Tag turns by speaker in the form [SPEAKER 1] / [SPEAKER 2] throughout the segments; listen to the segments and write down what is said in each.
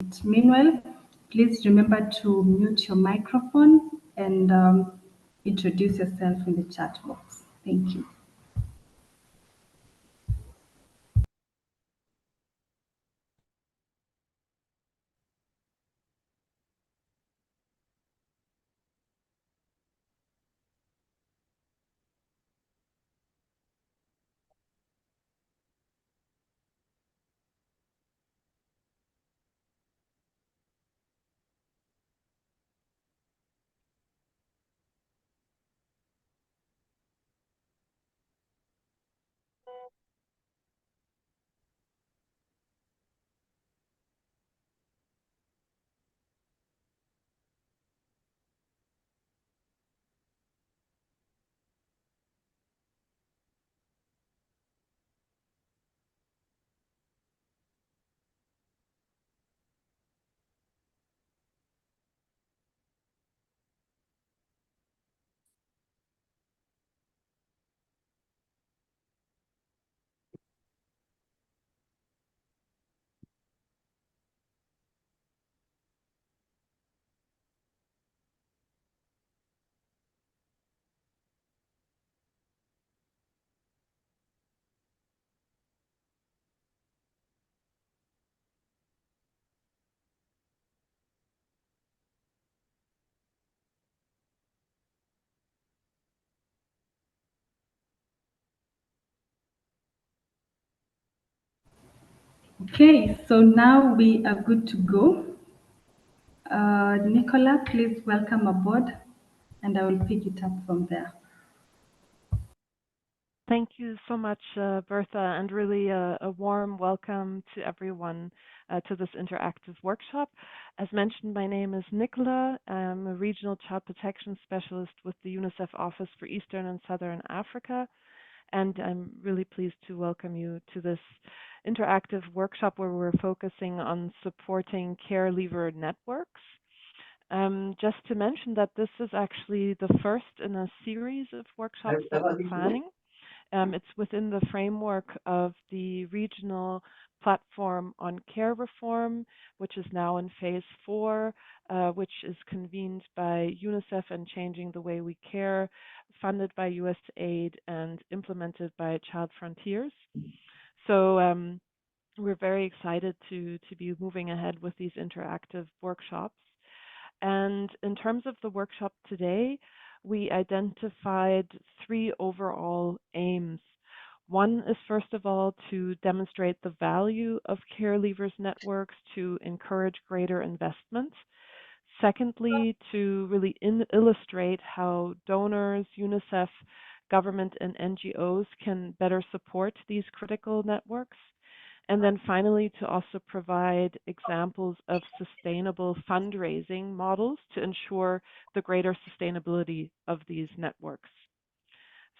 [SPEAKER 1] Meanwhile, please remember to mute your microphone and introduce yourself in the chat box. Thank you. Okay, so now we are good to go. Nicola, please welcome aboard, and I will pick it up from there.
[SPEAKER 2] Thank you so much, Bertha, and really a warm welcome to everyone to this interactive workshop. As mentioned, my name is Nicola. I'm a regional child protection specialist with the UNICEF Office for Eastern and Southern Africa, and I'm really pleased to welcome you to this interactive workshop where we're focusing on supporting care leaver networks. Just to mention that this is actually the first in a series of workshops that we're planning. It's within the framework of the regional platform on care reform, which is now in phase 4, which is convened by UNICEF and Changing the Way We Care, funded by USAID and implemented by Child Frontiers. So we're very excited to be moving ahead with these interactive workshops. And in terms of the workshop today, we identified 3 overall aims. One is, first of all, to demonstrate the value of care leavers networks to encourage greater investment. Secondly, to really illustrate how donors, UNICEF, government, and NGOs can better support these critical networks. And then finally, to also provide examples of sustainable fundraising models to ensure the greater sustainability of these networks.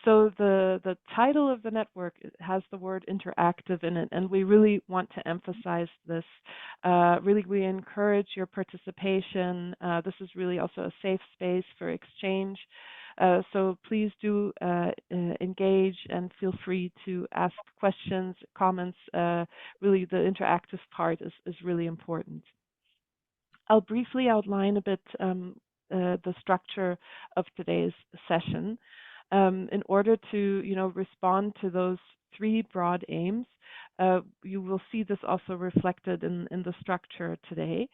[SPEAKER 2] So the title of the network has the word interactive in it, and we really want to emphasize this. Really, we encourage your participation. This is really also a safe space for exchange. So please do engage and feel free to ask questions, comments. Really, the interactive part is really important. I'll briefly outline a bit the structure of today's session. In order to, respond to those 3 broad aims, you will see this also reflected in the structure today.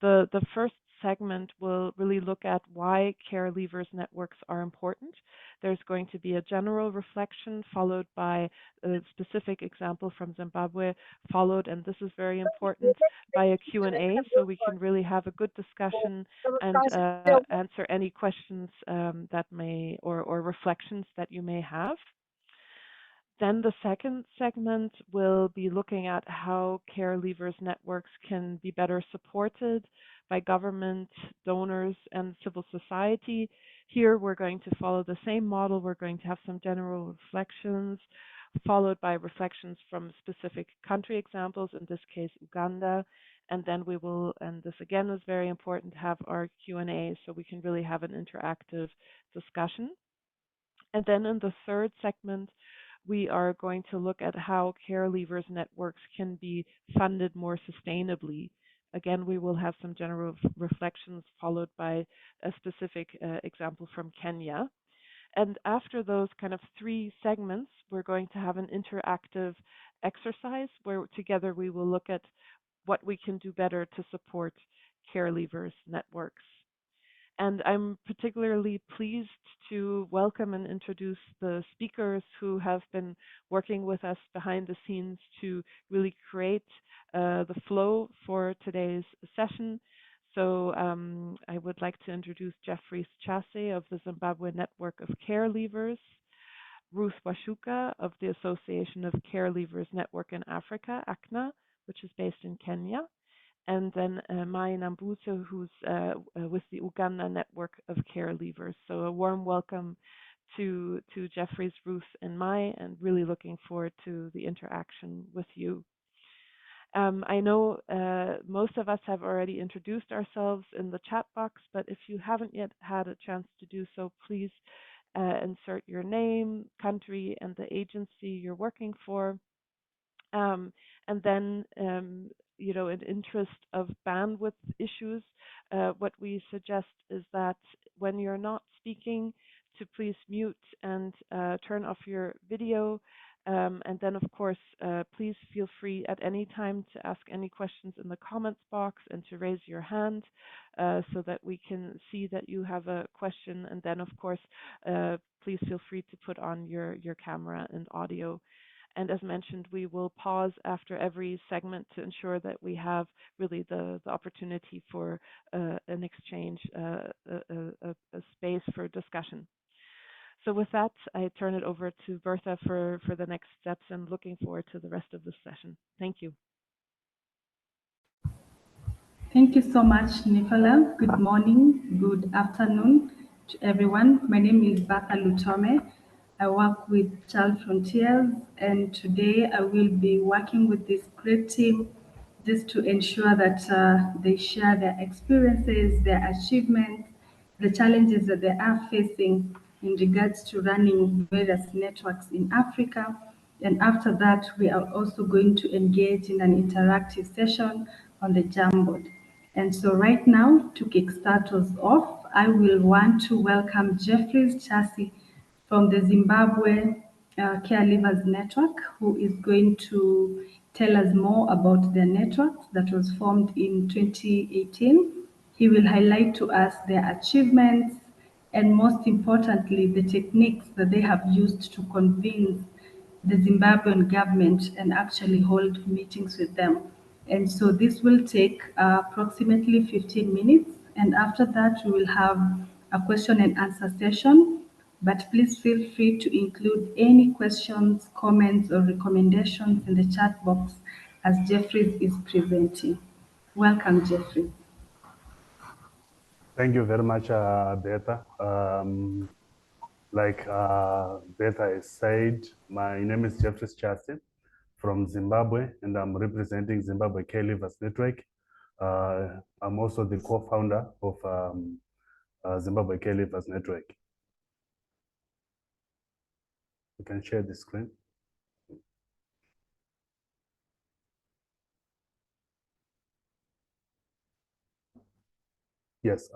[SPEAKER 2] The first segment will really look at why care leavers networks are important. There's going to be a general reflection followed by a specific example from Zimbabwe, followed, and this is very important, by a Q&A, so we can really have a good discussion and answer any questions that may or reflections that you may have. Then the second segment will be looking at how care leavers networks can be better supported by government, donors, and civil society. Here we're going to follow the same model. We're going to have some general reflections, followed by reflections from specific country examples, in this case Uganda. And then we will, and this again is very important, have our Q&A so we can really have an interactive discussion. And then in the third segment, we are going to look at how care leavers networks can be funded more sustainably Again, we will have some general reflections followed by a specific example from Kenya. And after those kind of three segments, we're going to have an interactive exercise where together we will look at what we can do better to support care leavers networks. And I'm particularly pleased to welcome and introduce the speakers who have been working with us behind the scenes to really create the flow for today's session. So I would like to introduce Jeffrey Chase of the Zimbabwe Network of Care Leavers, Ruth Washuka of the Association of Care Leavers Network in Africa, ACNA, which is based in Kenya, and then Mai Nambuso, who's with the Uganda Network of Care Leavers. So a warm welcome to Jeffries, Ruth, and Mai, and really looking forward to the interaction with you. I know most of us have already introduced ourselves in the chat box, but if you haven't yet had a chance to do so, please insert your name, country, and the agency you're working for. And then, in interest of bandwidth issues, what we suggest is that when you're not speaking, to please mute and turn off your video. And then, of course, please feel free at any time to ask any questions in the comments box and to raise your hand so that we can see that you have a question. And then, of course, please feel free to put on your camera and audio. And as mentioned, we will pause after every segment to ensure that we have really the opportunity for an exchange, a space for discussion. So with that, I turn it over to Bertha for the next steps and looking forward to the rest of the session. Thank you.
[SPEAKER 1] Thank you so much, Nicola. Good morning, good afternoon to everyone. My name is Bertha Lutome. I work with Child Frontiers, and today I will be working with this great team just to ensure that they share their experiences, their achievements, the challenges that they are facing in regards to running various networks in Africa. And after that, we are also going to engage in an interactive session on the Jamboard. And so right now, to kickstart us off, I will want to welcome Jeffries Chase from the Zimbabwe Care Leavers Network, who is going to tell us more about the network that was formed in 2018. He will highlight to us their achievements and, most importantly, the techniques that they have used to convince the Zimbabwean government and actually hold meetings with them. And so this will take approximately 15 minutes. And after that, we will have a question and answer session. But please feel free to include any questions, comments, or recommendations in the chat box as Jeffries is presenting. Welcome, Jeffries.
[SPEAKER 3] Thank you very much, Bertha. Like Bertha has said, my name is Jeffries Chase from Zimbabwe, and I'm representing Zimbabwe Care Leavers Network. I'm also the co-founder of Zimbabwe Care Leavers Network. You can share the screen. Yes.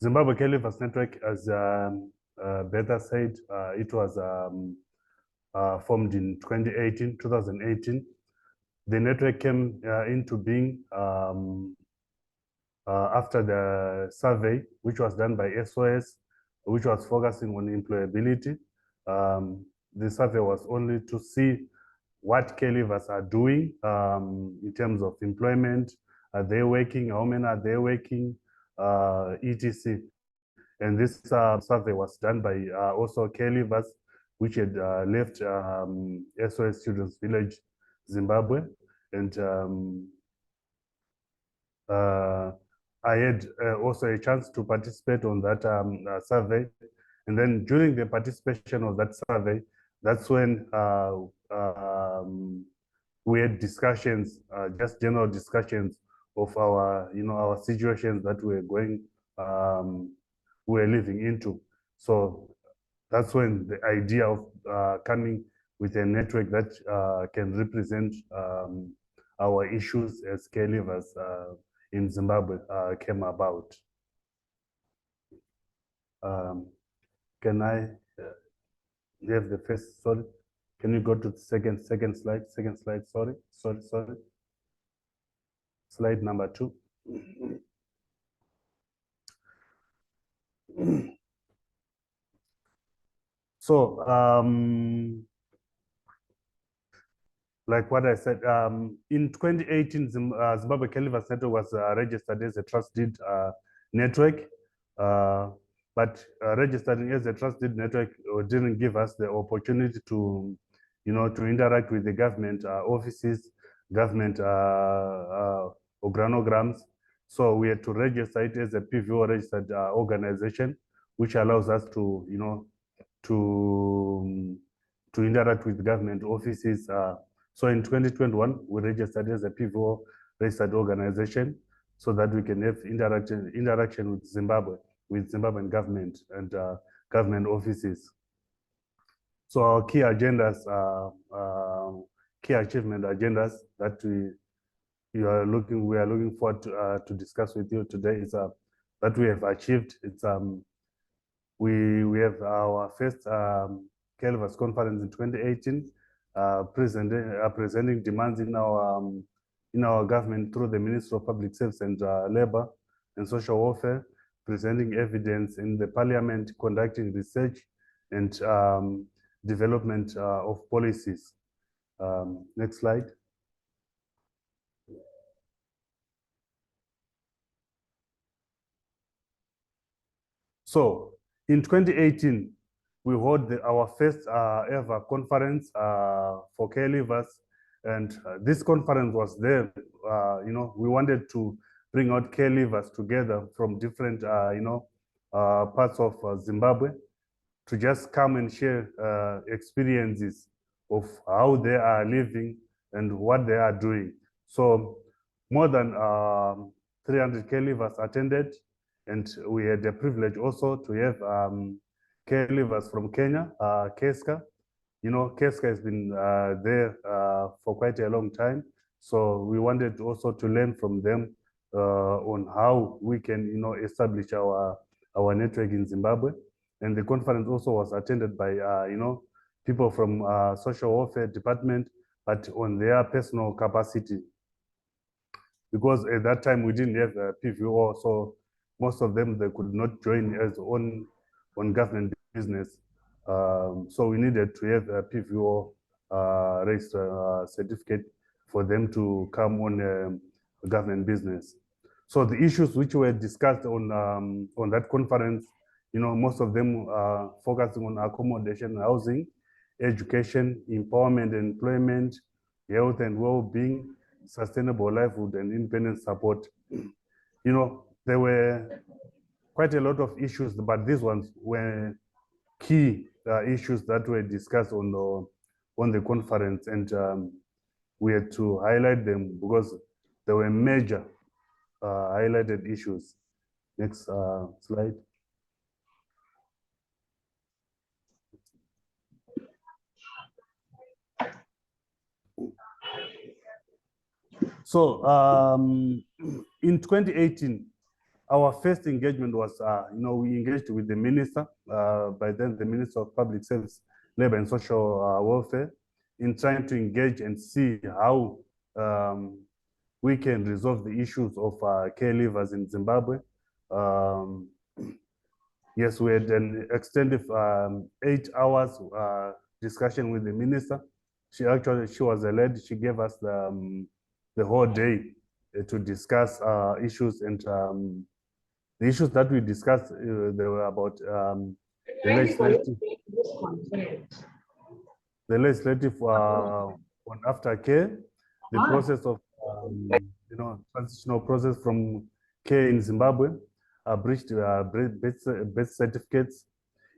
[SPEAKER 3] Zimbabwe Care Leavers Network, as Bertha said, it was formed in 2018. The network came into being after the survey, which was done by SOS, which was focusing on employability. The survey was only to see what care leavers are doing in terms of employment. Are they working? How many are they working? etc. And this survey was done by also care leavers, which had left SOS Children's Village, Zimbabwe. And I had also a chance to participate on that survey. And then during the participation of that survey, that's when we had discussions, just general discussions of our, our situations that we're going, we're living into. So that's when the idea of coming with a network that can represent our issues as caregivers in Zimbabwe came about. Can I have the first, sorry, can you go to the second slide, sorry. Slide number 2. So, like what I said, in 2018, Zimbabwe Caregivers Network was registered as a trust deed network, but registering as a trust deed network didn't give us the opportunity to, to interact with the government offices, government organograms. So we had to register it as a PVO registered organization, which allows us to, to interact with government offices. So in 2021, we registered as a PVO registered organization so that we can have interaction with Zimbabwean government and government offices. So our key agendas, key achievement agendas that we are looking forward to discuss with you today is that we have achieved. It's we have our first caregivers conference in 2018, presenting demands in our government through the Ministry of Public Service and Labor and Social Welfare, presenting evidence in the Parliament, conducting research and development of policies. Next slide. So in 2018, we held our first ever conference for caregivers, and this conference was there. We wanted to bring out caregivers together from different, parts of Zimbabwe to just come and share experiences of how they are living and what they are doing. So more than 300 caregivers attended, and we had the privilege also to have caregivers from Kenya, KESCA. KESCA has been there for quite a long time. So we wanted also to learn from them on how we can, establish our network in Zimbabwe. And the conference also was attended by, people from social welfare department, but on their personal capacity. Because at that time we didn't have a PVO, so most of them, they could not join as on government business. So we needed to have a PVO register certificate for them to come on government business. So the issues which were discussed on that conference, most of them focusing on accommodation, housing, education, empowerment, employment, health and well-being, sustainable livelihood, and independent support. There were quite a lot of issues, but these ones were key issues that were discussed on the conference, and we had to highlight them because there were major highlighted issues. Next slide. So in 2018, our first engagement was, we engaged with the minister, by then the Minister of Public Service, Labor and Social Welfare, in trying to engage and see how we can resolve the issues of caregivers in Zimbabwe. Yes, we had an extended 8 hours discussion with the minister. She was a lady. She gave us the whole day to discuss issues, and the issues that we discussed, they were about the legislative on aftercare, the process of transitional process from care in Zimbabwe, abridged birth certificates.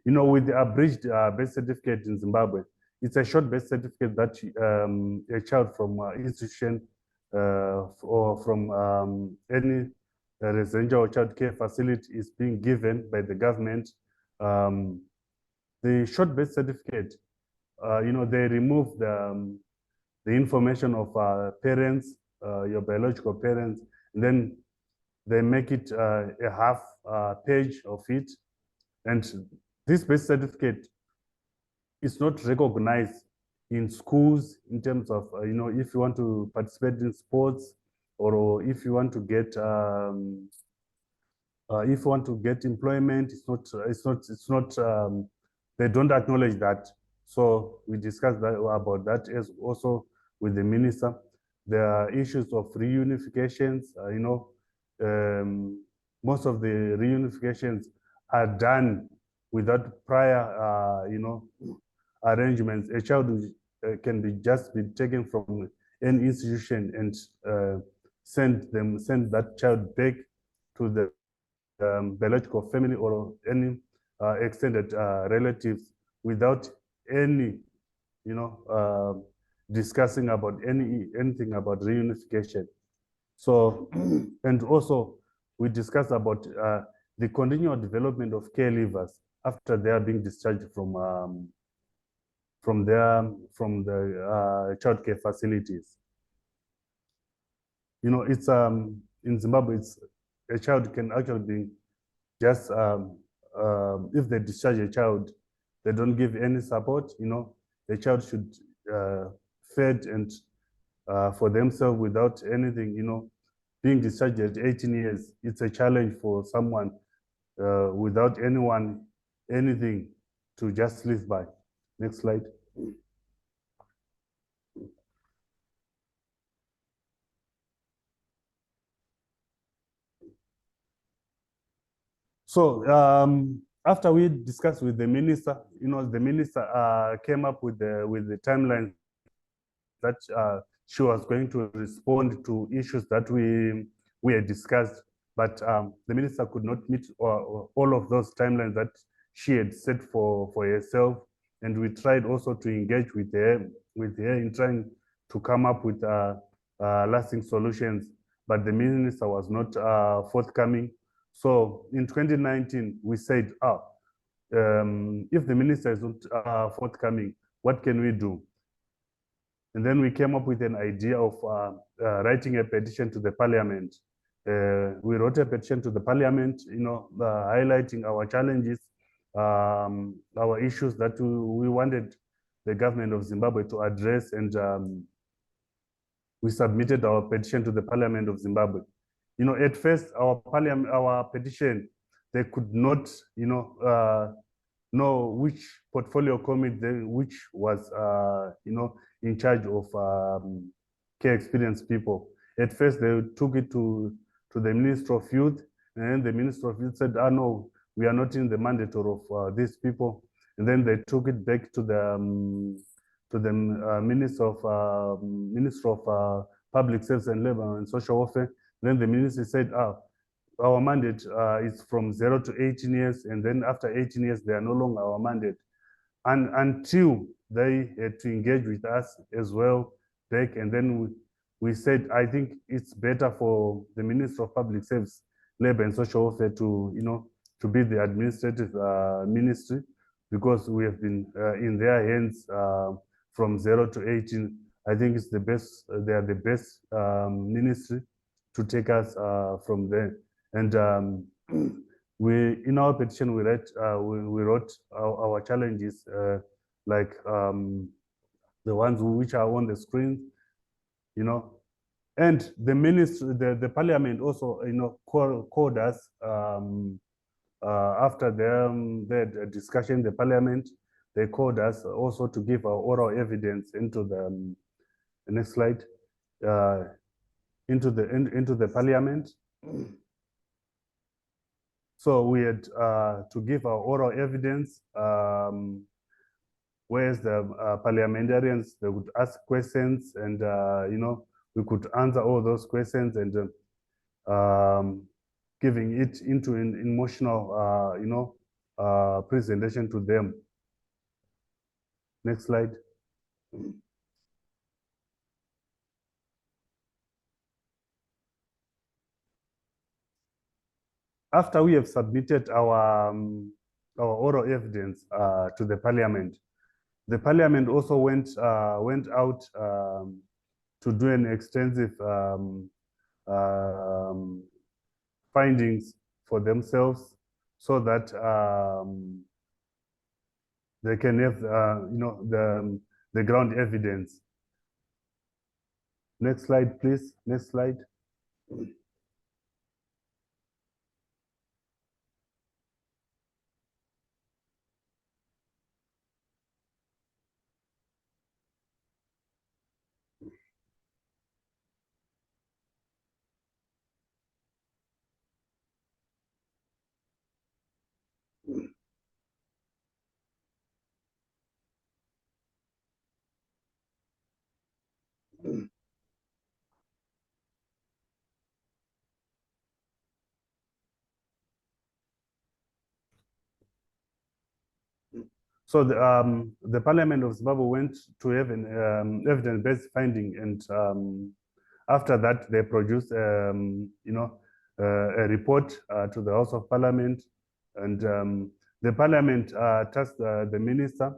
[SPEAKER 3] With the abridged birth certificate in Zimbabwe, it's a short birth certificate that a child from institution or from any residential child care facility is being given by the government. The short birth certificate, they remove the information of parents, your biological parents, and then they make it a half page of it. And this birth certificate is not recognized in schools in terms of, if you want to participate in sports, or if you want to get employment, they don't acknowledge that. So we discussed about that as also with the minister. There are issues of reunifications. Most of the reunifications are done without prior, arrangements. A child can be taken from any institution and send that child back to the biological family or any extended relatives without any, discussing about anything about reunification. So, and also we discussed about the continual development of care leavers after they are being discharged from the childcare facilities. It's in Zimbabwe, a child can actually be just if they discharge a child, they don't give any support. The child should fed and for themselves without anything. Being discharged at 18 years, it's a challenge for someone without anything to just live by. Next slide. So after we discussed with the minister, the minister came up with the timeline that she was going to respond to issues that we had discussed, but the minister could not meet all of those timelines that she had set for herself, and we tried also to engage with her in trying to come up with lasting solutions, but the minister was not forthcoming. So in 2019, we said, if the minister is not forthcoming, what can we do? And then we came up with an idea of writing a petition to the parliament. We wrote a petition to the parliament, highlighting our challenges, our issues that we wanted the government of Zimbabwe to address, and we submitted our petition to the parliament of Zimbabwe. At first, our petition, they could not, know which portfolio committee, which was, in charge of care experienced people. At first, they took it to the Minister of Youth, and then the Minister of Youth said, no, we are not in the mandate of these people. And then they took it back to the Minister of Public Service and Labor and Social Welfare. Then the minister said, our mandate is from 0 to 18 years, and then after 18 years, they are no longer our mandate. And until they had to engage with us as well back, and then we said, I think it's better for the Minister of Public Service, Labor and Social Welfare to be the administrative ministry, because we have been in their hands from 0 to 18. I think it's the best, they are the best ministry to take us from there. And in our petition, we wrote our challenges, like the ones which are on the screen, and the ministry, the parliament also, called us after their discussion. The parliament, they called us also to give our oral evidence into the next slide, into the parliament. So we had to give our oral evidence, whereas the parliamentarians, they would ask questions, and we could answer all those questions, and giving it into an emotional, presentation to them. Next slide. After we have submitted our oral evidence to the parliament also went out to do an extensive findings for themselves, so that they can have the ground evidence. Next slide, please. Next slide. So the Parliament of Zimbabwe went to have an evidence-based finding, and after that they produced, a report to the House of Parliament, and the Parliament tasked the minister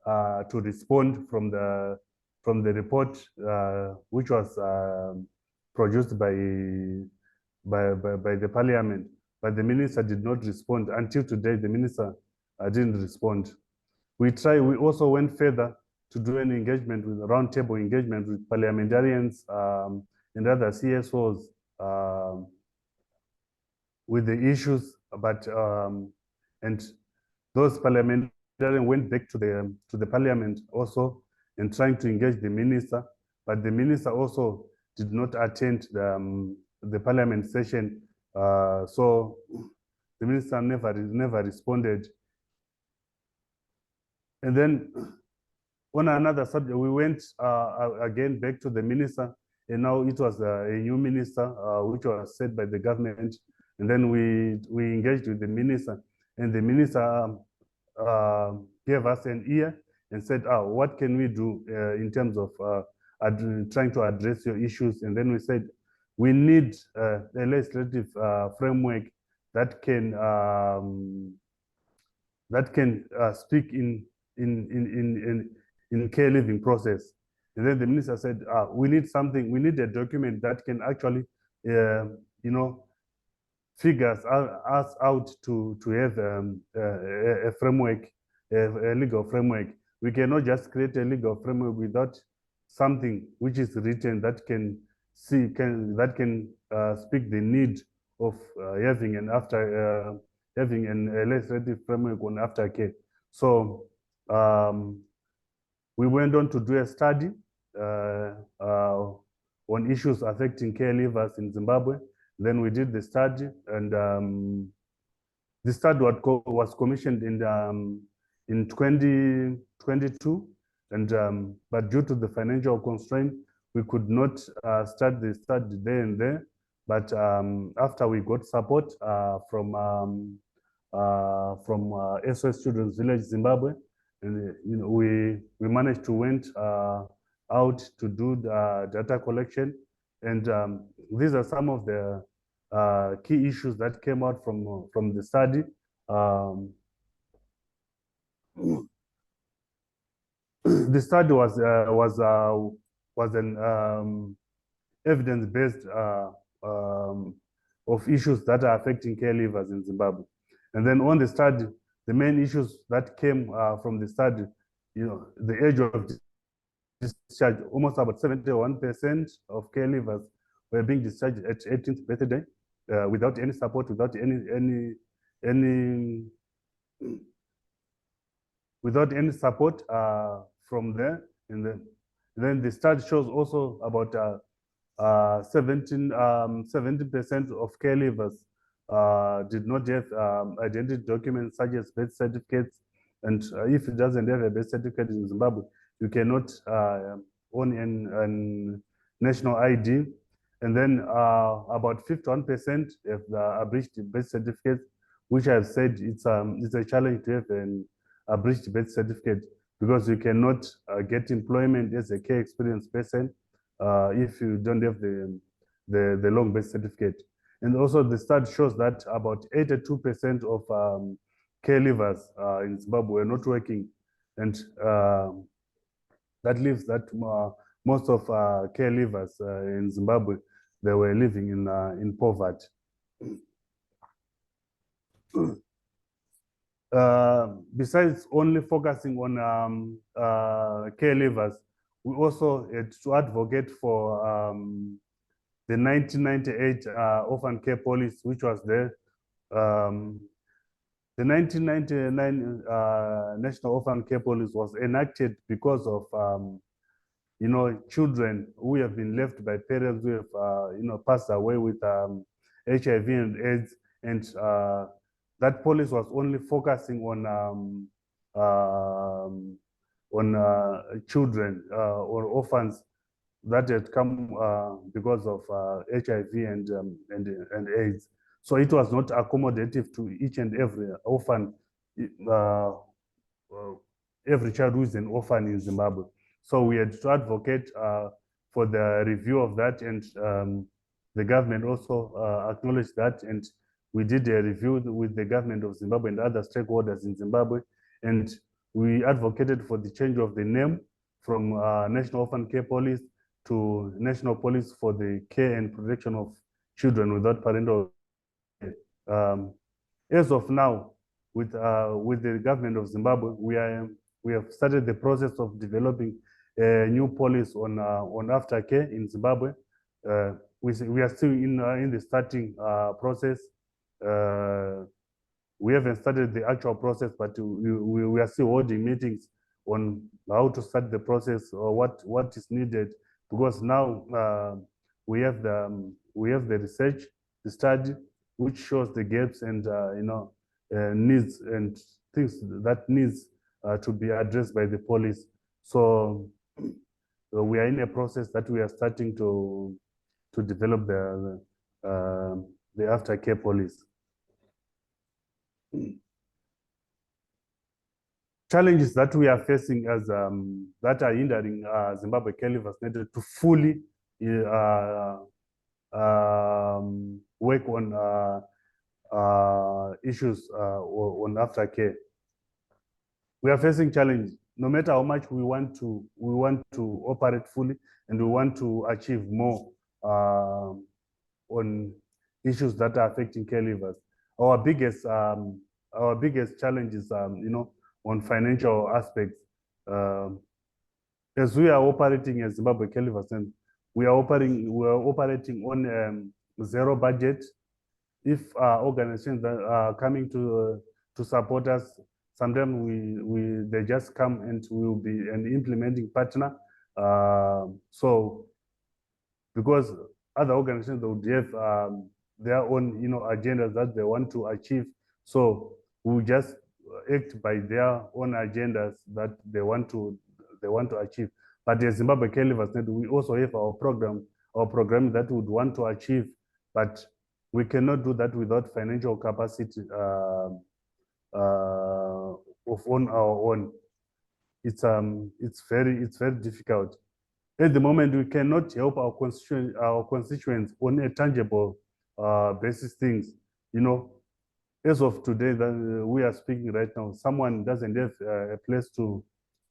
[SPEAKER 3] to respond from the report which was produced by the Parliament, but the minister did not respond. Until today, the minister didn't respond. We also went further to do an engagement with roundtable engagement with parliamentarians and other CSOs with the issues, but and those parliamentarians went back to the parliament also and trying to engage the minister, but the minister also did not attend the parliament session, so the minister never responded. And then on another subject, we went again back to the minister, and now it was a new minister, which was set by the government. And then we engaged with the minister, and the minister gave us an ear and said, what can we do in terms of trying to address your issues? And then we said, we need a legislative framework that can speak in care living process. And then the minister said, we need something, we need a document that can actually, figure us out to have a framework, a legal framework. We cannot just create a legal framework without something which is written that can speak the need of having a legislative framework on aftercare. So we went on to do a study on issues affecting care leavers in Zimbabwe. Then we did the study, and the study was commissioned in 2022, and but due to the financial constraint, we could not start the study there and there. But after we got support from SOS Children's Village Zimbabwe, and we managed to went out to do the data collection, and these are some of the key issues that came out from the study. The study was an evidence-based of issues that are affecting care leavers in Zimbabwe. And then on the study, the main issues that came from the study, the age of discharge, almost about 71% of care leavers were being discharged at 18th birthday without any support, without without any support from there. And then the study shows also about 70% of care leavers did not have identity documents such as birth certificates. And if it doesn't have a birth certificate in Zimbabwe, you cannot own an national ID. And then about 51% have abridged birth certificates, which I've said it's a challenge to have an abridged birth certificate, because you cannot get employment as a care experienced person if you don't have the long birth certificate. And also the study shows that about 82% of care leavers in Zimbabwe are not working, and that leaves that most of care leavers in Zimbabwe, they were living in poverty. Besides only focusing on care leavers, we also had to advocate for the 1998 orphan care policy, which was there. The 1999 National Orphan Care Policy was enacted because of children who have been left by parents who have passed away with HIV and AIDS, and that policy was only focusing on children or orphans that had come because of HIV and AIDS. So it was not accommodative to each and every orphan, every child who is an orphan in Zimbabwe. So we had to advocate for the review of that, and the government also acknowledged that, and we did a review with the government of Zimbabwe and other stakeholders in Zimbabwe, and we advocated for the change of the name from National Orphan Care Police to National Police for the Care and Protection of Children Without Parental Care. As of now, with the government of Zimbabwe, we have started the process of developing a new policy on aftercare in Zimbabwe. We are still in the starting process. We haven't started the actual process, but we are still holding meetings on how to start the process or what is needed, because now we have the research, the study, which shows the gaps and needs and things that needs to be addressed by the police. So we are in a process that we are starting to develop the aftercare policy. Challenges that we are facing as that are hindering Zimbabwe care leavers needed to fully work on issues on aftercare. We are facing challenges. No matter how much we want to operate fully, and we want to achieve more on issues that are affecting care leavers. Our biggest challenge is on financial aspects. As we are operating as Zimbabwe care leavers, and we are operating on zero budget. If organizations that are coming to support us, sometimes they just come and we will be an implementing partner. So because other organizations, they would have their own agendas that they want to achieve, so we just act by their own agendas that they want to achieve. But as Zimbabwe Care Leavers Net, we also have our program that we would want to achieve, but we cannot do that without financial capacity on our own. It's very difficult. At the moment, we cannot help our constituents on a tangible basis things. As of today that we are speaking right now, someone doesn't have a place to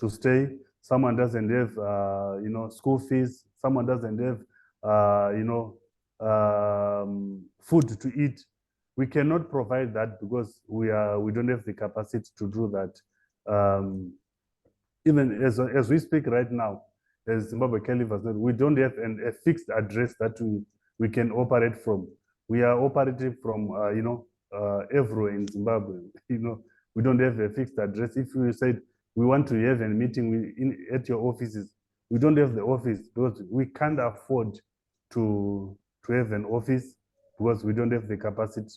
[SPEAKER 3] stay. Someone doesn't have school fees. Someone doesn't have food to eat. We cannot provide that because we don't have the capacity to do that. Even as we speak right now, as Zimbabwe Care Leavers, we don't have a fixed address that we can operate from. We are operating from everywhere in Zimbabwe. We don't have a fixed address. If we said we want to have a meeting at your offices, we don't have the office because we can't afford to have an office because we don't have the capacity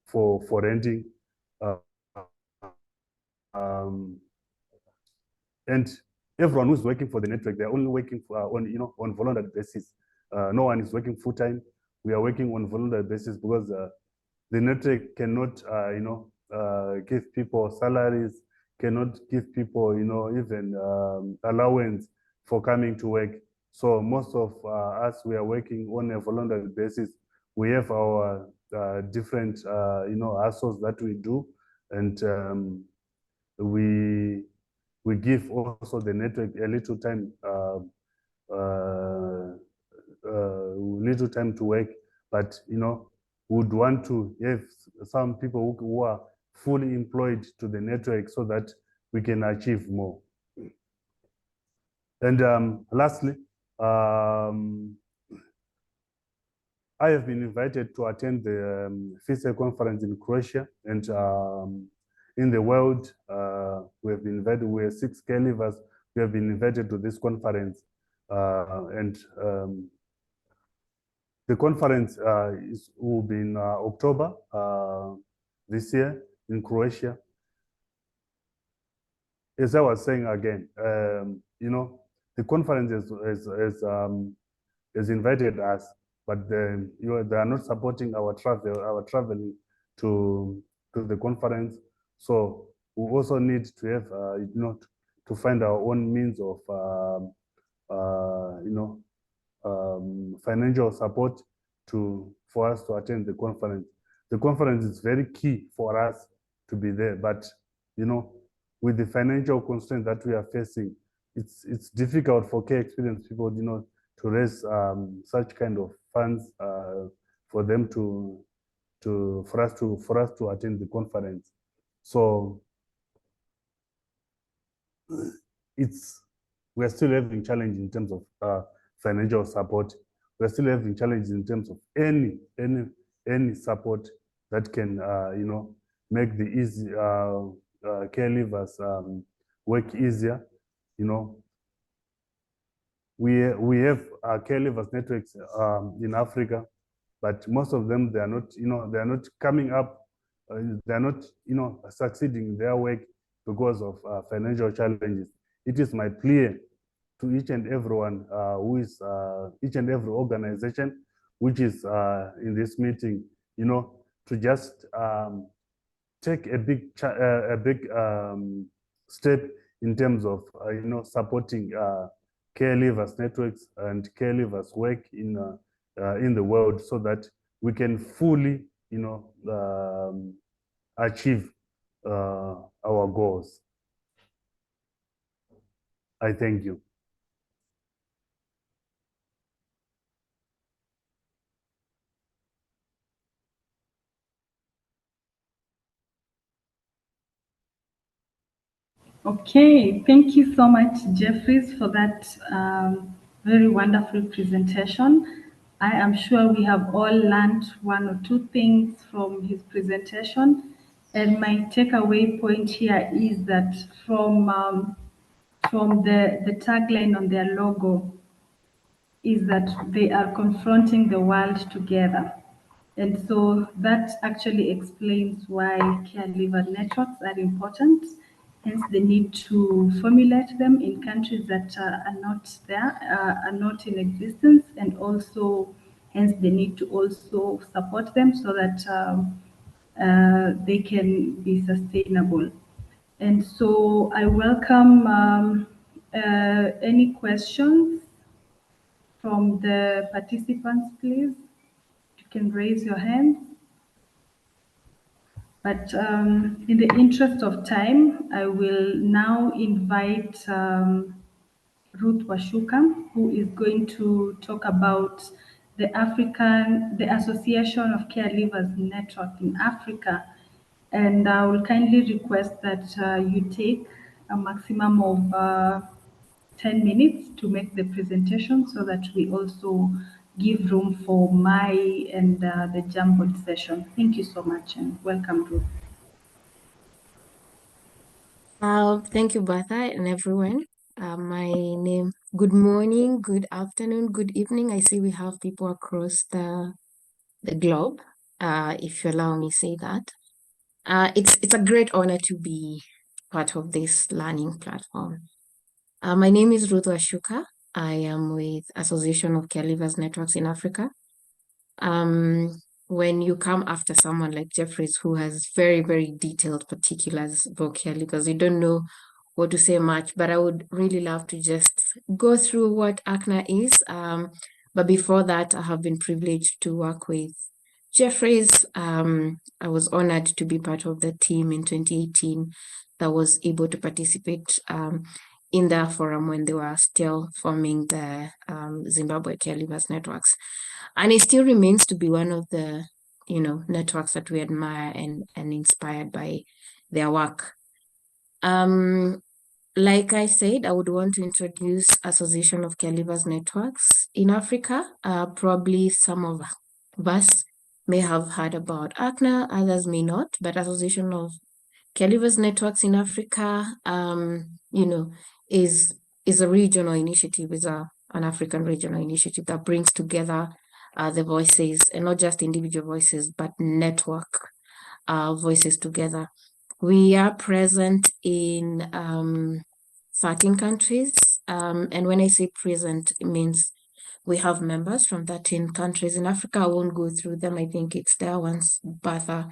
[SPEAKER 3] for renting. And everyone who's working for the network, they're only working on voluntary basis. No one is working full time. We are working on voluntary basis because the network cannot give people salaries, cannot give people even allowance for coming to work. So most of us, we are working on a voluntary basis. We have our different hustles that we do, and we we give also the network a little time, little time to work, but would want to have some people who are fully employed to the network so that we can achieve more. And lastly, I have been invited to attend the FISA conference in Croatia, and in the world, we have been invited. We are 6 care leavers. We have been invited to this conference, and the conference will be in October this year in Croatia. As I was saying again, the conference has invited us, but they are not supporting our traveling to the conference. So we also need to have to find our own means of financial support for us to attend the conference. The conference is very key for us to be there, but with the financial constraints that we are facing, it's difficult for care experienced people to raise such kind of funds for them for us to attend the conference. So we're still having challenges in terms of financial support. We're still having challenges in terms of any support that can make the easy care leavers work easier. We have care leavers networks in Africa, but most of them, they are not coming up. They are not succeeding in their work because of financial challenges. It is my plea to each and everyone who is each and every organization which is in this meeting, to just take a big step in terms of supporting care leavers networks and care leavers work in the world, so that we can fully achieve our goals. I thank you.
[SPEAKER 1] Okay, thank you so much, Jeffries, for that very wonderful presentation. I am sure we have all learned one or two things from his presentation. And my takeaway point here is that from the tagline on their logo is that they are confronting the world together. And so that actually explains why caregiver networks are important, hence the need to formulate them in countries that are not there, are not in existence, and also hence the need to also support them so that they can be sustainable. And so I welcome any questions from the participants, please. You can raise your hand. But in the interest of time, I will now invite Ruth Washuka, who is going to talk about the Association of Caregivers Network in Africa. And I will kindly request that you take a maximum of 10 minutes to make the presentation, so that we also give room for my and the Jamboard session. Thank you so much, and welcome, Ruth.
[SPEAKER 4] Thank you, Bertha, and everyone. Good morning, good afternoon, good evening. I see we have people across the globe, if you allow me say that. It's a great honor to be part of this learning platform. My name is Ruth Washuka. I am with Association of Caregivers Networks in Africa. When you come after someone like Jeffries, who has very, very detailed particulars about caregivers, you don't know what to say much, but I would really love to just go through what ACNA is. But before that, I have been privileged to work with Jeffries, I was honored to be part of the team in 2018 that was able to participate in that forum when they were still forming the Zimbabwe Caregivers networks. And it still remains to be one of the, networks that we admire and inspired by their work. Like I said, I would want to introduce Association of Caregivers Networks in Africa. Probably some of us may have heard about ACNA, others may not, but Association of Caregivers Networks in Africa, is a regional initiative, an African regional initiative that brings together the voices, and not just individual voices, but network voices together. We are present in 13 countries. And when I say present, it means we have members from 13 countries in Africa. I won't go through them. I think it's there once Bertha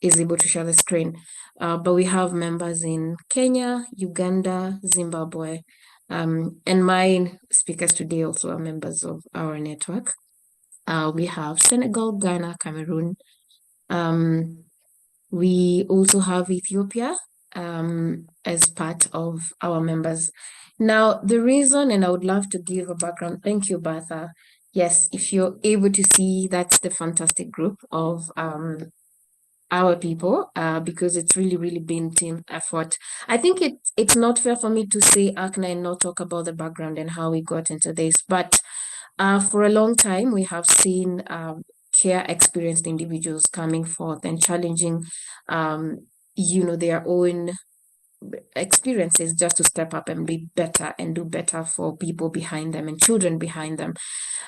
[SPEAKER 4] is able to share the screen. But we have members in Kenya, Uganda, Zimbabwe, and my speakers today also are members of our network. We have Senegal, Ghana, Cameroon. We also have Ethiopia as part of our members. Now, the reason, and I would love to give a background, thank you, Bertha. Yes, if you're able to see, that's the fantastic group of our people, because it's really, really been team effort. I think it's not fair for me to say ACNA and not talk about the background and how we got into this, but for a long time, we have seen care experienced individuals coming forth and challenging, their own experiences just to step up and be better and do better for people behind them and children behind them.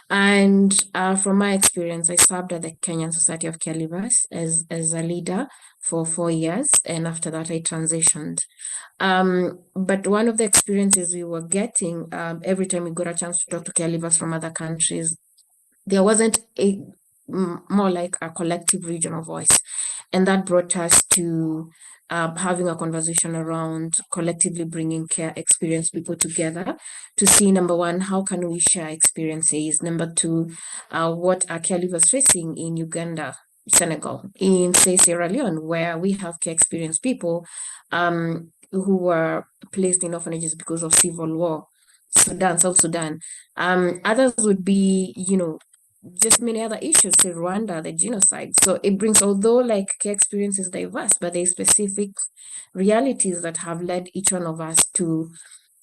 [SPEAKER 4] And from my experience, I served at the Kenyan Society of Caregivers as a leader for 4 years. And after that, I transitioned. But one of the experiences we were getting every time we got a chance to talk to caregivers from other countries, there wasn't more like a collective regional voice. And that brought us to having a conversation around collectively bringing care experienced people together to see, number one, how can we share experiences? Number two, what are caregivers facing in Uganda, Senegal, in, say, Sierra Leone, where we have care experienced people who were placed in orphanages because of civil war, Sudan, South Sudan. Others would be, just many other issues, say Rwanda, the genocide. So it brings, although like care experience is diverse, but there's specific realities that have led each one of us to,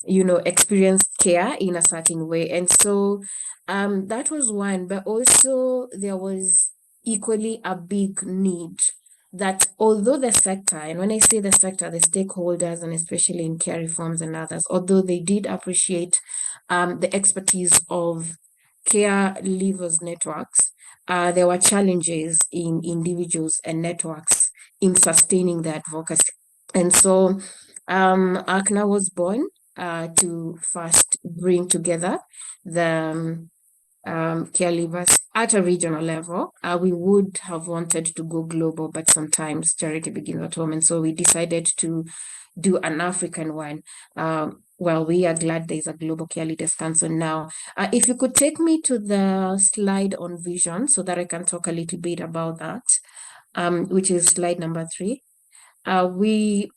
[SPEAKER 4] experience care in a certain way. And so that was one, but also there was equally a big need that although the sector, and when I say the sector, the stakeholders, and especially in care reforms and others, although they did appreciate the expertise of care levers networks, there were challenges in individuals and networks in sustaining the advocacy. And so ACNA was born to first bring together the care levers at a regional level. We would have wanted to go global, but sometimes charity begins at home. And so we decided to do an African one. Well, we are glad there's a Global Care Leaders Council now. If you could take me to the slide on vision so that I can talk a little bit about that, which is slide number 3. We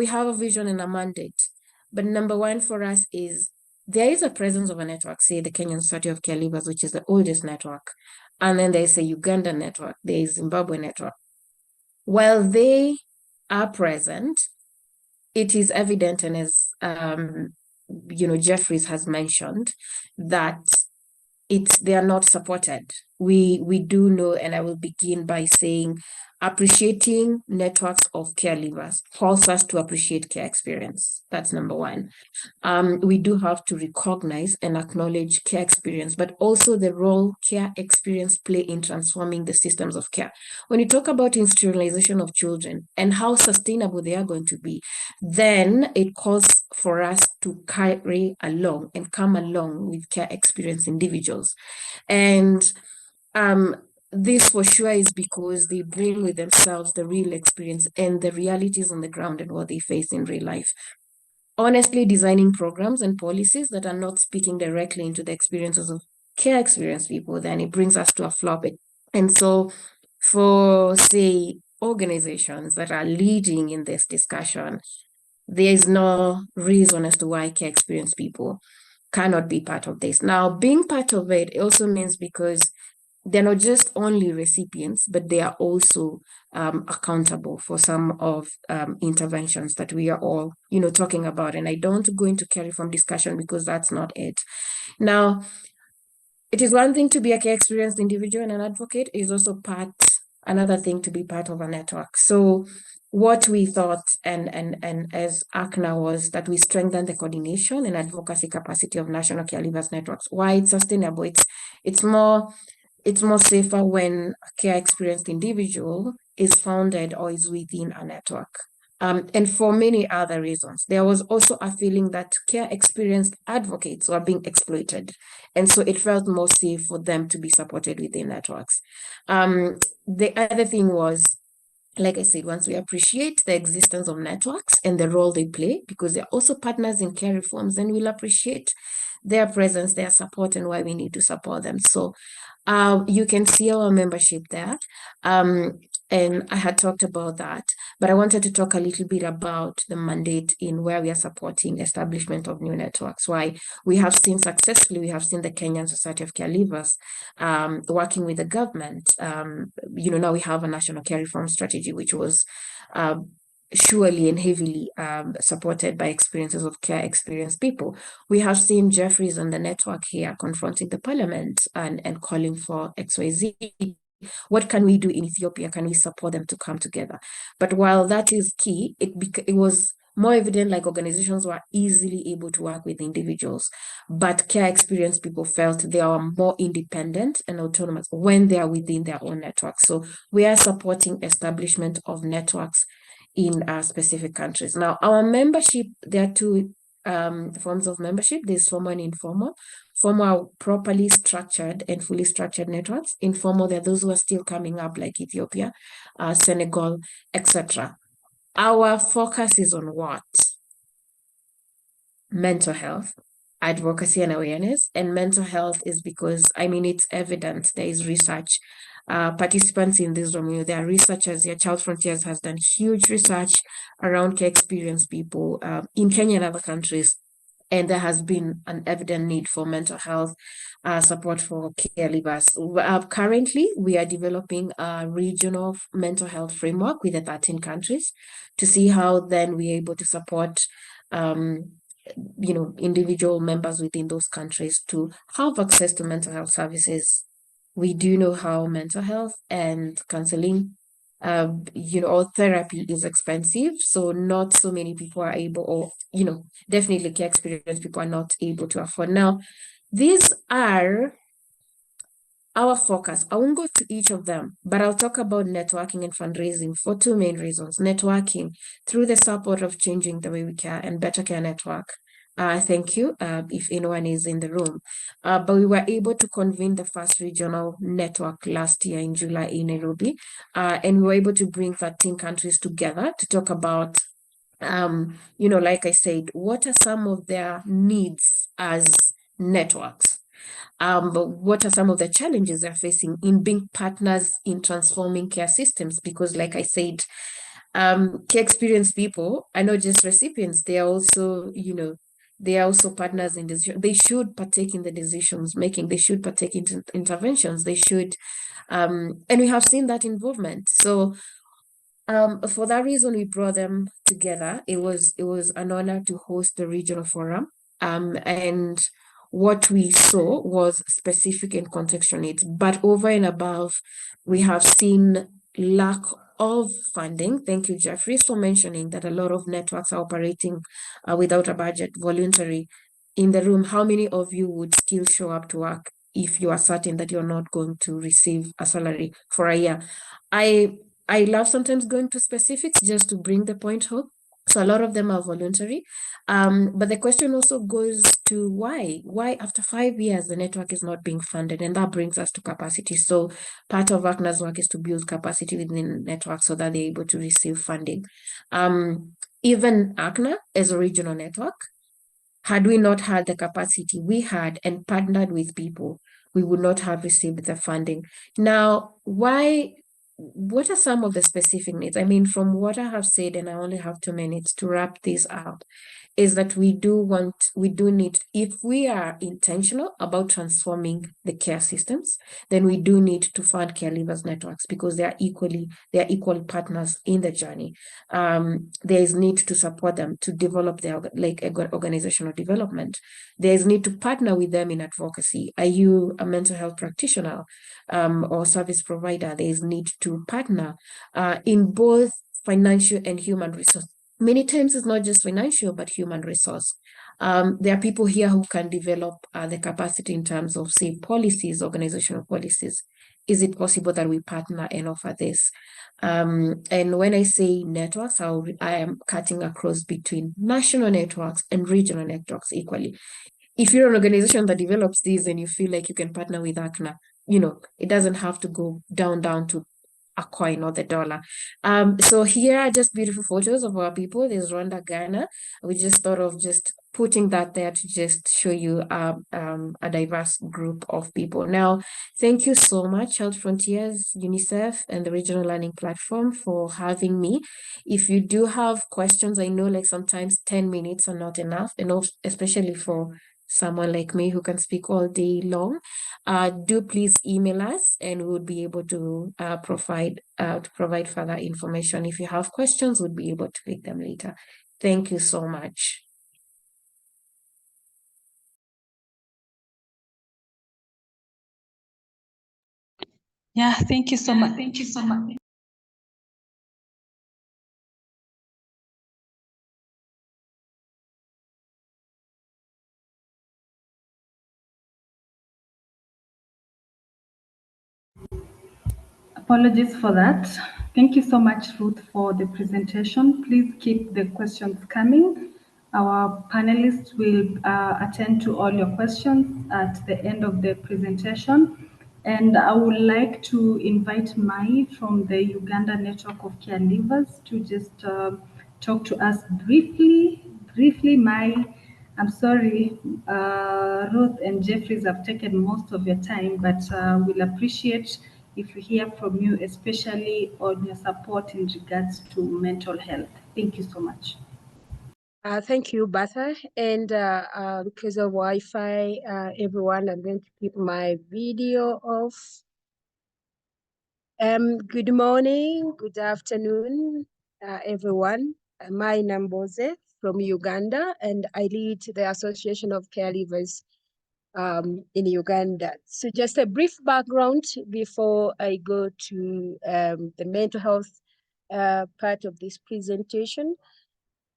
[SPEAKER 4] have a vision and a mandate, but number one for us is there is a presence of a network, say the Kenyan Society of Caregivers, which is the oldest network, and then there's a Uganda network, there's Zimbabwe network. While they are present, it is evident, and as Jeffries has mentioned, that they are not supported. We do know, and I will begin by saying, appreciating networks of care levers calls us to appreciate care experience. That's number one. We do have to recognize and acknowledge care experience, but also the role care experience play in transforming the systems of care. When you talk about institutionalization of children and how sustainable they are going to be, then it calls for us to carry along and come along with care experience individuals. And this for sure is because they bring with themselves the real experience and the realities on the ground and what they face in real life. Honestly, designing programs and policies that are not speaking directly into the experiences of care experienced people, then it brings us to a flop. And so for, say, organizations that are leading in this discussion, there is no reason as to why care experienced people cannot be part of this. Now, being part of it also means because they're not just only recipients, but they are also accountable for some of interventions that we are all, talking about. And I don't go into care reform discussion because that's not it. Now, it is one thing to be a care experienced individual and an advocate. It is also another thing to be part of a network. So what we thought and as ACNA was that we strengthen the coordination and advocacy capacity of national caregivers networks. Why it's sustainable? It's more safer when a care experienced individual is founded or is within a network. And for many other reasons. There was also a feeling that care experienced advocates were being exploited. And so it felt more safe for them to be supported within networks. The other thing was, like I said, once we appreciate the existence of networks and the role they play, because they're also partners in care reforms, then we'll appreciate their presence, their support, and why we need to support them. So you can see our membership there. And I had talked about that, but I wanted to talk a little bit about the mandate in where we are supporting establishment of new networks. Why we have seen successfully, we have seen the Kenyan Society of Caregivers working with the government. Now we have a national care reform strategy, which was surely and heavily supported by experiences of care experienced people. We have seen Jeffries on the network here confronting the parliament and calling for XYZ. What can we do in Ethiopia? Can we support them to come together? But while that is key, it was more evident like organizations were easily able to work with individuals, but care experienced people felt they are more independent and autonomous when they are within their own networks. So we are supporting establishment of networks in specific countries. Now, our membership, there are two forms of membership. There's formal and informal. Formal are properly structured and fully structured networks. Informal, there are those who are still coming up like Ethiopia, Senegal, etc. Our focus is on what? Mental health, advocacy and awareness. And mental health is because, it's evident there is research. Participants in this room, there are researchers here. Child Frontiers has done huge research around care experienced people in Kenya and other countries. And there has been an evident need for mental health support for caregivers. Currently, we are developing a regional mental health framework with the 13 countries to see how then we're able to support individual members within those countries to have access to mental health services. We do know how mental health and counseling, or therapy is expensive. So not so many people are able, or, definitely care experienced people are not able to afford. Now, these are our focus. I won't go to each of them, but I'll talk about networking and fundraising for two main reasons. Networking through the support of Changing the Way We Care and Better Care Network. Thank you, if anyone is in the room. But we were able to convene the first regional network last year in July in Nairobi. And we were able to bring 13 countries together to talk about, like I said, what are some of their needs as networks? But what are some of the challenges they're facing in being partners in transforming care systems? Because like I said, care experienced people are not just recipients, they are also, they are also partners in decision. They should partake in the decisions making. They should partake in interventions. They should, and we have seen that involvement. So for that reason, we brought them together. It was an honor to host the regional forum. And what we saw was specific and contextual needs. But over and above, we have seen lack of funding. Thank you, Jeffrey, for mentioning that a lot of networks are operating without a budget, voluntary. In the room, how many of you would still show up to work if you are certain that you're not going to receive a salary for a year? I love sometimes going to specifics just to bring the point home. So a lot of them are voluntary. But the question also goes to why? Why after 5 years the network is not being funded? And that brings us to capacity. So part of ACNA's work is to build capacity within networks so that they're able to receive funding. Even ACNA as a regional network, had we not had the capacity we had and partnered with people, we would not have received the funding. Now, why what are some of the specific needs? I mean, from what I have said, and I only have 2 minutes to wrap this up, is that we do need, if we are intentional about transforming the care systems, then we do need to fund care leavers networks, because they are equal partners in the journey. There is need to support them to develop their organizational development. There is need to partner with them in advocacy. Are you a mental health practitioner or service provider? There is need to partner in both financial and human resource. Many times it's not just financial, but human resource. There are people here who can develop the capacity in terms of, say, policies, organizational policies. Is it possible that we partner and offer this? And when I say networks, I am cutting across between national networks and regional networks equally. If you're an organization that develops these and you feel like you can partner with ACNA, it doesn't have to go down to a coin or the dollar. So here are just beautiful photos of our people. There's Rwanda, Ghana. We just thought of just putting that there to just show you a diverse group of people. Now, thank you so much, Health Frontiers, UNICEF, and the Regional Learning Platform for having me. If you do have questions, I know like sometimes 10 minutes are not enough, and especially for someone like me who can speak all day long. Do please email us, and we would be able to provide further information. If you have questions, we'll be able to pick them later. Thank you so much.
[SPEAKER 1] Yeah, thank you so much. Thank you so much. Apologies for that. Thank you so much, Ruth, for the presentation. Please keep the questions coming. Our panelists will attend to all your questions at the end of the presentation. And I would like to invite Mai from the Uganda Network of Care Leavers to just talk to us briefly. Briefly, Mai. I'm sorry, Ruth and Jeffries have taken most of your time, but we'll appreciate if we hear from you, especially on your support in regards to mental health. Thank you so much.
[SPEAKER 5] Thank you, Bertha. And because of Wi-Fi, everyone, I'm going to keep my video off. Good morning, good afternoon, everyone. My name is Mboze from Uganda, and I lead the Association of Caregivers in Uganda. So just a brief background before I go to the mental health part of this presentation.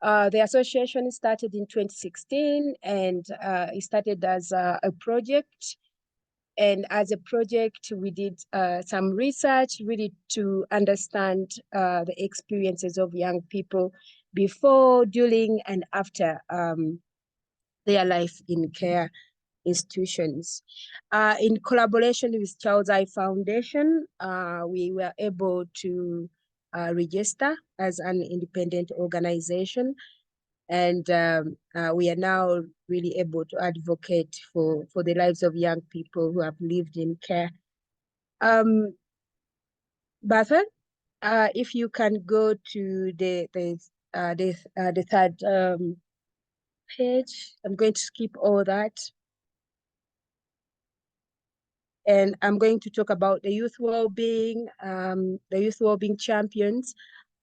[SPEAKER 5] The association started in 2016, and it started as a project. And as a project, we did some research really to understand the experiences of young people before, during, and after their life in care institutions. In collaboration with Child's Eye Foundation, we were able to register as an independent organization. And we are now really able to advocate for the lives of young people who have lived in care. Bertha, if you can go to the third page, I'm going to skip all that. And I'm going to talk about the youth well-being champions,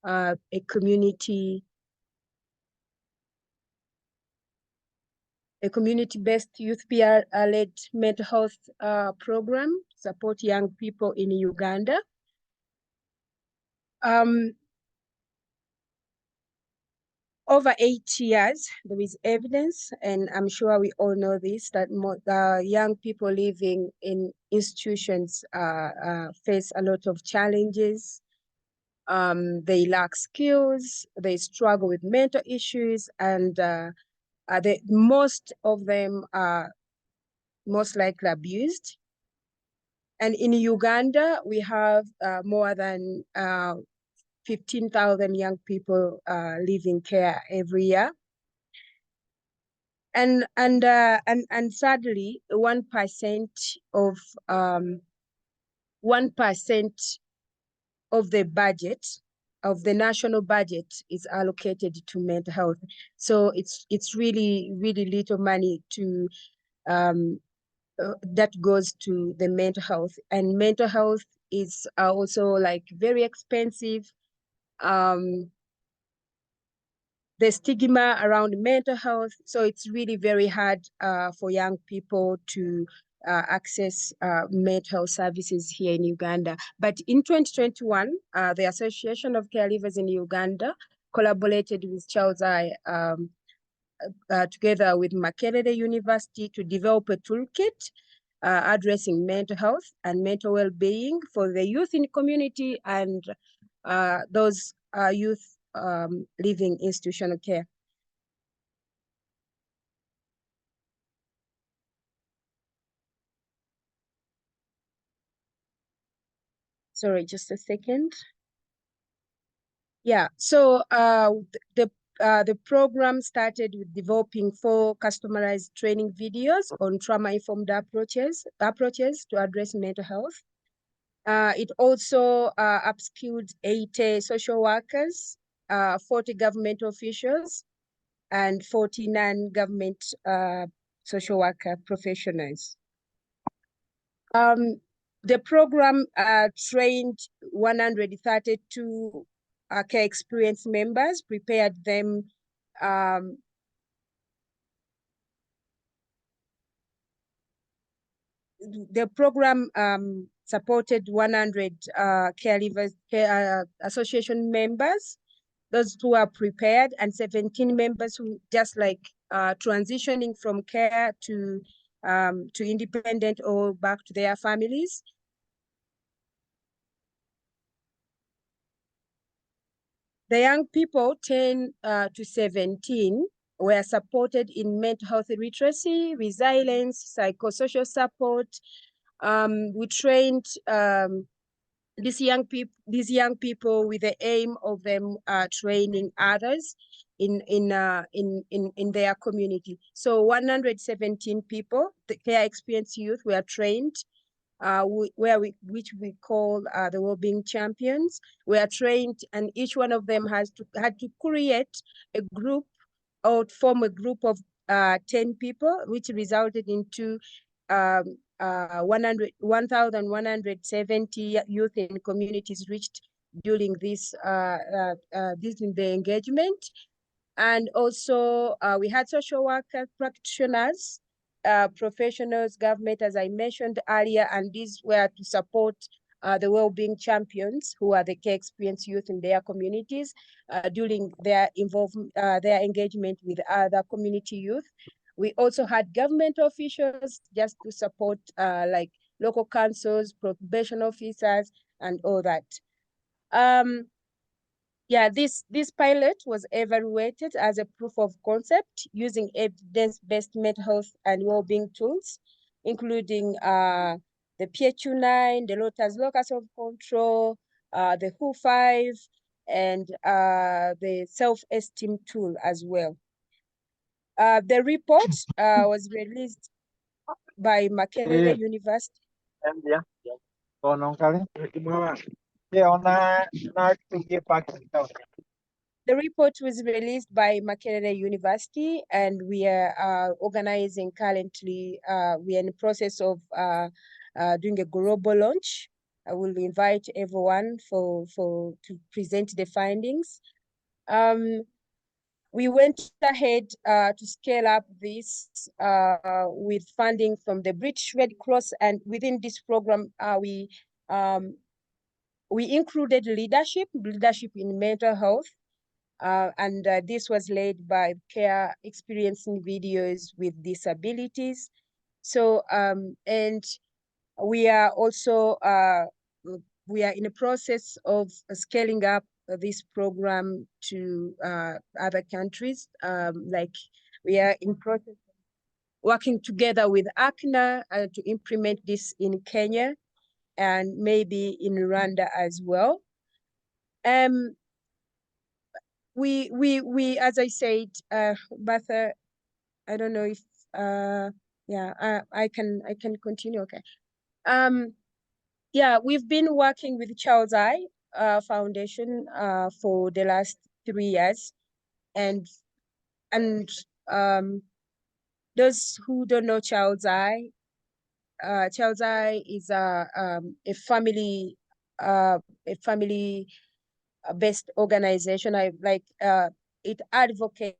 [SPEAKER 5] a community-based youth peer-led mental health program to support young people in Uganda. Over 8 years, there is evidence, and I'm sure we all know this, that young people living in institutions face a lot of challenges. They lack skills, they struggle with mental issues, and most of them are most likely abused. And in Uganda, we have more than 15,000 young people live in care every year. And sadly, 1% of 1% of the budget, of the national budget, is allocated to mental health. So it's really, really little money to that goes to the mental health. And mental health is also like very expensive. The stigma around mental health. So it's really very hard for young people to access mental health services here in Uganda. But in 2021, the Association of Caregivers in Uganda collaborated with Child's Eye together with Makerere University to develop a toolkit addressing mental health and mental well-being for the youth in community and those youth living institutional care. Sorry, just a second. Yeah, so the program started with developing 4 customized training videos on trauma-informed approaches to address mental health. It also upskilled 80 social workers, 40 government officials, and 40 non-government social worker professionals. The program trained 132 care experience members, prepared them the program supported 100 caregivers, association members, those who are prepared, and 17 members who just like transitioning from care to independent or back to their families. The young people 10 to 17 were supported in mental health literacy, resilience, psychosocial support. We trained these young people with the aim of them training others in their community. So 117 people, the care experience youth, were trained, which we call the well-being champions. We are trained, and each one of them had to create a group or form a group of 10 people, which resulted into 1,170 youth in communities reached during this in the engagement. And also we had social worker practitioners, professionals, government, as I mentioned earlier, and these were to support the well-being champions, who are the care experience youth in their communities during their involvement, their engagement with other community youth. We also had government officials just to support like local councils, probation officers, and all that. Yeah, this pilot was evaluated as a proof of concept using evidence-based mental health and well-being tools, including the PHU9, the Lotus Locus of Control, the WHO5, and the self-esteem tool as well. The report was released by Makerere University. The report was released by Makerere University, and we are organizing currently, we are in the process of doing a global launch. I will invite everyone to present the findings. We went ahead to scale up this with funding from the British Red Cross, and within this program, we included leadership in mental health. And this was led by care experiencing videos with disabilities. So, and we are also, we are in the process of scaling up this program to other countries. Like we are in process of working together with ACNA to implement this in Kenya and maybe in Rwanda as well. We as I said, Bertha, I don't know if yeah, I can continue. Okay. Yeah, we've been working with Child's Eye foundation for the last 3 years, and those who don't know Child's Eye is a family based organization. It advocates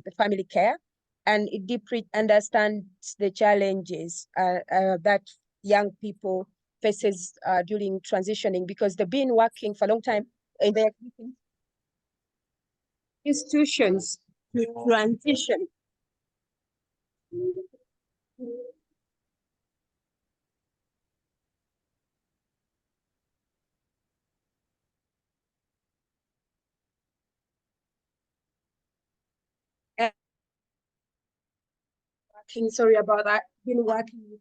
[SPEAKER 5] the family care, and it deeply understands the challenges that young people faces during transitioning, because they've been working for a long time in their institutions to transition. Sorry about that. Been working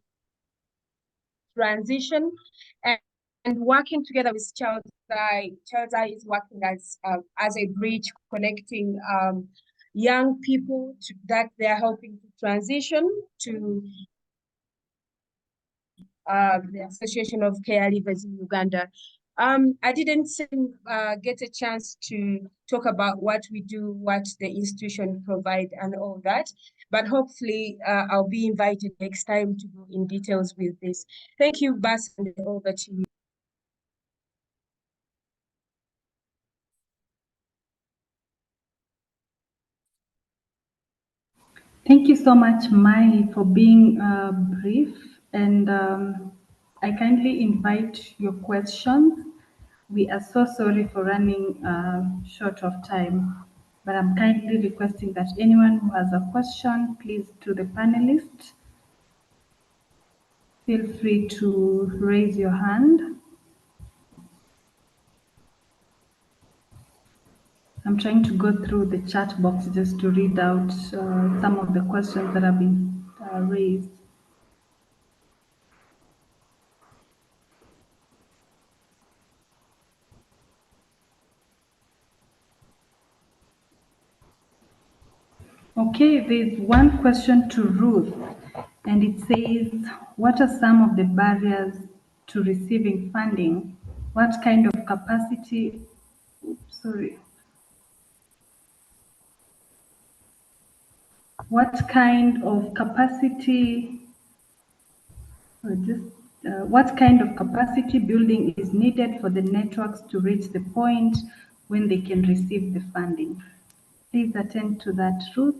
[SPEAKER 5] transition and working together with Child's Eye. Child's Eye is working as a bridge connecting young people that they are helping to transition to the Association of Caregivers in Uganda. I didn't get a chance to talk about what we do, what the institution provide and all that, but hopefully I'll be invited next time to go in details with this. Thank you, Bas, and over to you.
[SPEAKER 1] Thank you so much, Mai, for being brief. And I kindly invite your questions. We are so sorry for running short of time, but I'm kindly requesting that anyone who has a question, please, to the panelists, feel free to raise your hand. I'm trying to go through the chat box just to read out some of the questions that have been raised. Okay, there's one question to Ruth, and it says, what are some of the barriers to receiving funding? What kind of capacity, what kind of capacity, what kind of capacity building is needed for the networks to reach the point when they can receive the funding? Please attend to that, Ruth.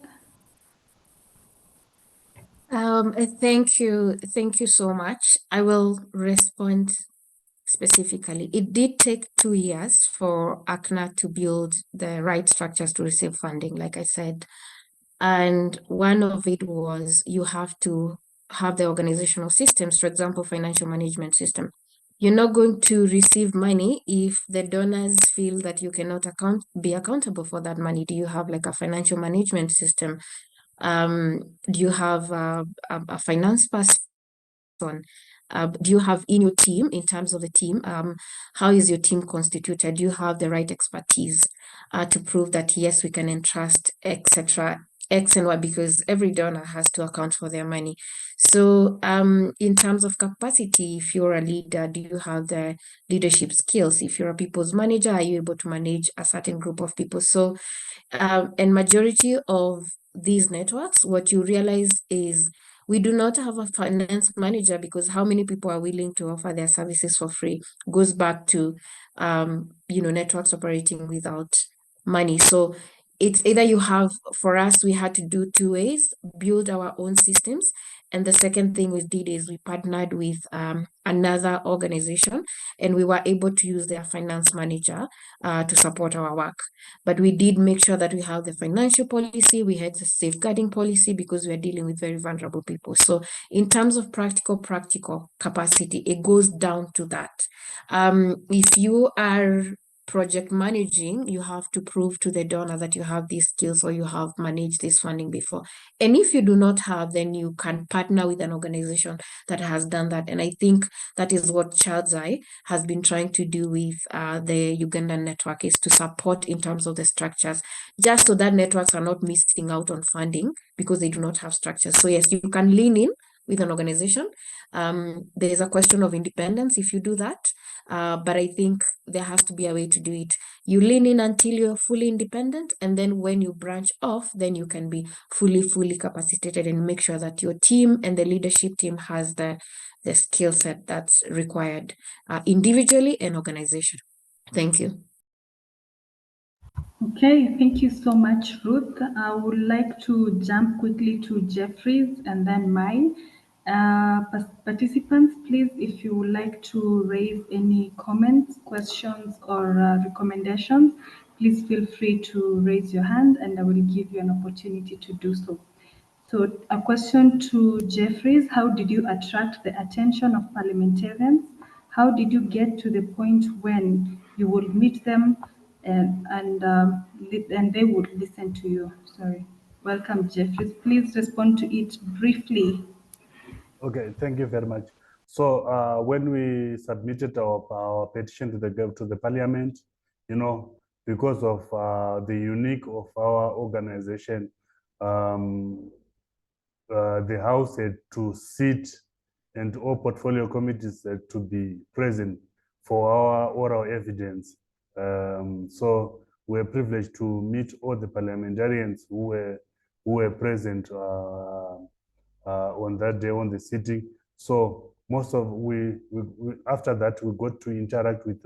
[SPEAKER 4] Thank you. Thank you so much. I will respond specifically. It did take 2 years for ACNA to build the right structures to receive funding, like I said. And one of it was you have to have the organizational systems, for example, financial management system. You're not going to receive money if the donors feel that you cannot be accountable for that money. Do you have like a financial management system? Do you have a finance person? Do you have in your team, in terms of the team, how is your team constituted? Do you have the right expertise to prove that, yes, we can entrust, etc., X and Y, because every donor has to account for their money. So in terms of capacity, if you're a leader, do you have the leadership skills? If you're a people's manager, are you able to manage a certain group of people? So, and majority of these networks, what you realize is we do not have a finance manager, because how many people are willing to offer their services for free goes back to, networks operating without money. So it's either you have, for us, we had to do 2 ways, build our own systems. And the second thing we did is we partnered with another organization, and we were able to use their finance manager to support our work. But we did make sure that we have the financial policy, we had the safeguarding policy, because we are dealing with very vulnerable people. So in terms of practical capacity, it goes down to that. If you are project managing, you have to prove to the donor that you have these skills or you have managed this funding before. And if you do not have, then you can partner with an organization that has done that. And I think that is what Child's Eye has been trying to do with the Ugandan network, is to support in terms of the structures, just so that networks are not missing out on funding because they do not have structures. So yes, you can lean in with an organization. There is a question of independence if you do that. But I think there has to be a way to do it. You lean in until you're fully independent, and then when you branch off, then you can be fully capacitated and make sure that your team and the leadership team has the skill set that's required individually and organization. Thank you.
[SPEAKER 1] Okay, thank you so much, Ruth. I would like to jump quickly to Jeffrey's and then mine. Participants, please, if you would like to raise any comments, questions, or recommendations, please feel free to raise your hand and I will give you an opportunity to do so. So a question to Jeffries: how did you attract the attention of parliamentarians? How did you get to the point when you would meet them and they would listen to you? Sorry. Welcome, Jeffries. Please respond to it briefly.
[SPEAKER 3] Okay, thank you very much. So when we submitted our petition to the parliament, you know, because of the unique of our organization, the House had to sit and all portfolio committees had to be present for our oral evidence. So we're privileged to meet all the parliamentarians who were present on that day on the sitting. So most of we after that we got to interact with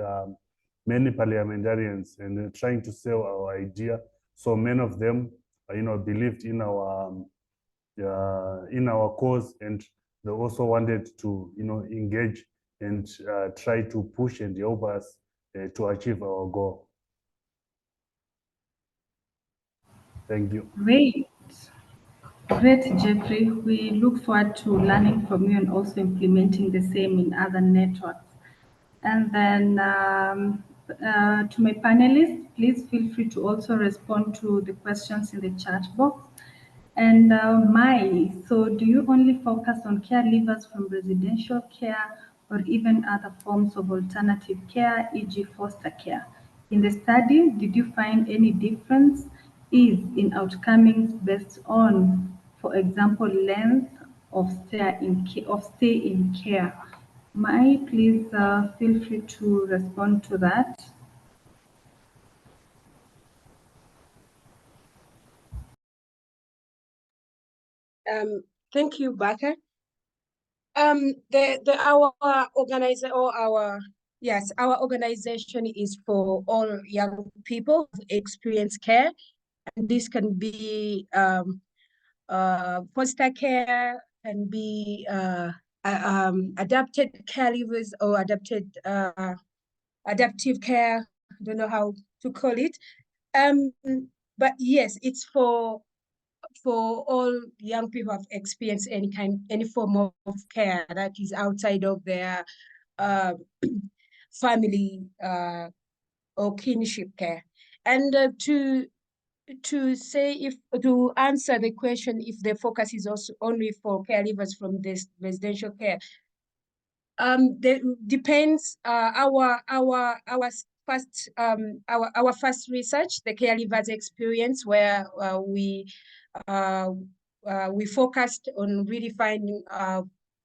[SPEAKER 3] many parliamentarians and trying to sell our idea. So many of them, you know, believed in our cause, and they also wanted to, you know, engage and try to push and help us to achieve our goal. Thank you.
[SPEAKER 1] Great. Great, Jeffrey. We look forward to learning from you and also implementing the same in other networks. And then to my panelists, please feel free to also respond to the questions in the chat box. And so do you only focus on caregivers from residential care or even other forms of alternative care, e.g. foster care? In the study, did you find any difference in outcomes based on, for example, length of stay in care? Mai, please feel free to respond to that.
[SPEAKER 5] Thank you, Baka. Our organization is for all young people who experience care, and this can be foster care, can be adapted caregivers or adaptive care. I don't know how to call it. But yes, it's for all young people who have experienced any form of care that is outside of their family or kinship care. And to answer the question if the focus is also only for caregivers from this residential care, depends. Our first research, the caregivers experience, where we focused on really finding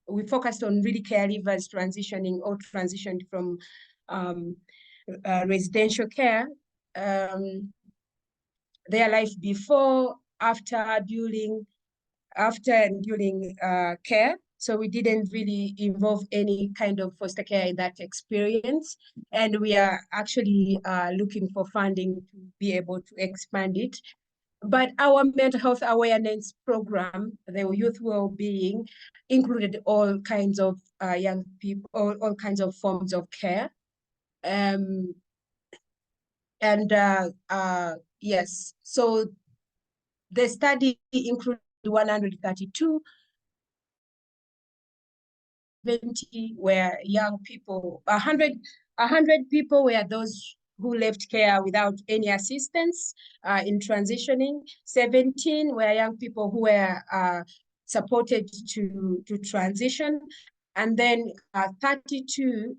[SPEAKER 5] caregivers transitioned from residential care, their life before, after, during care. So we didn't really involve any kind of foster care in that experience. And we are actually looking for funding to be able to expand it. But our mental health awareness program, the youth well-being, included all kinds of young people, all kinds of forms of care. Yes, so the study included 132, 70 were young people, 100 people were those who left care without any assistance in transitioning. 17 were young people who were supported to transition. And then 32,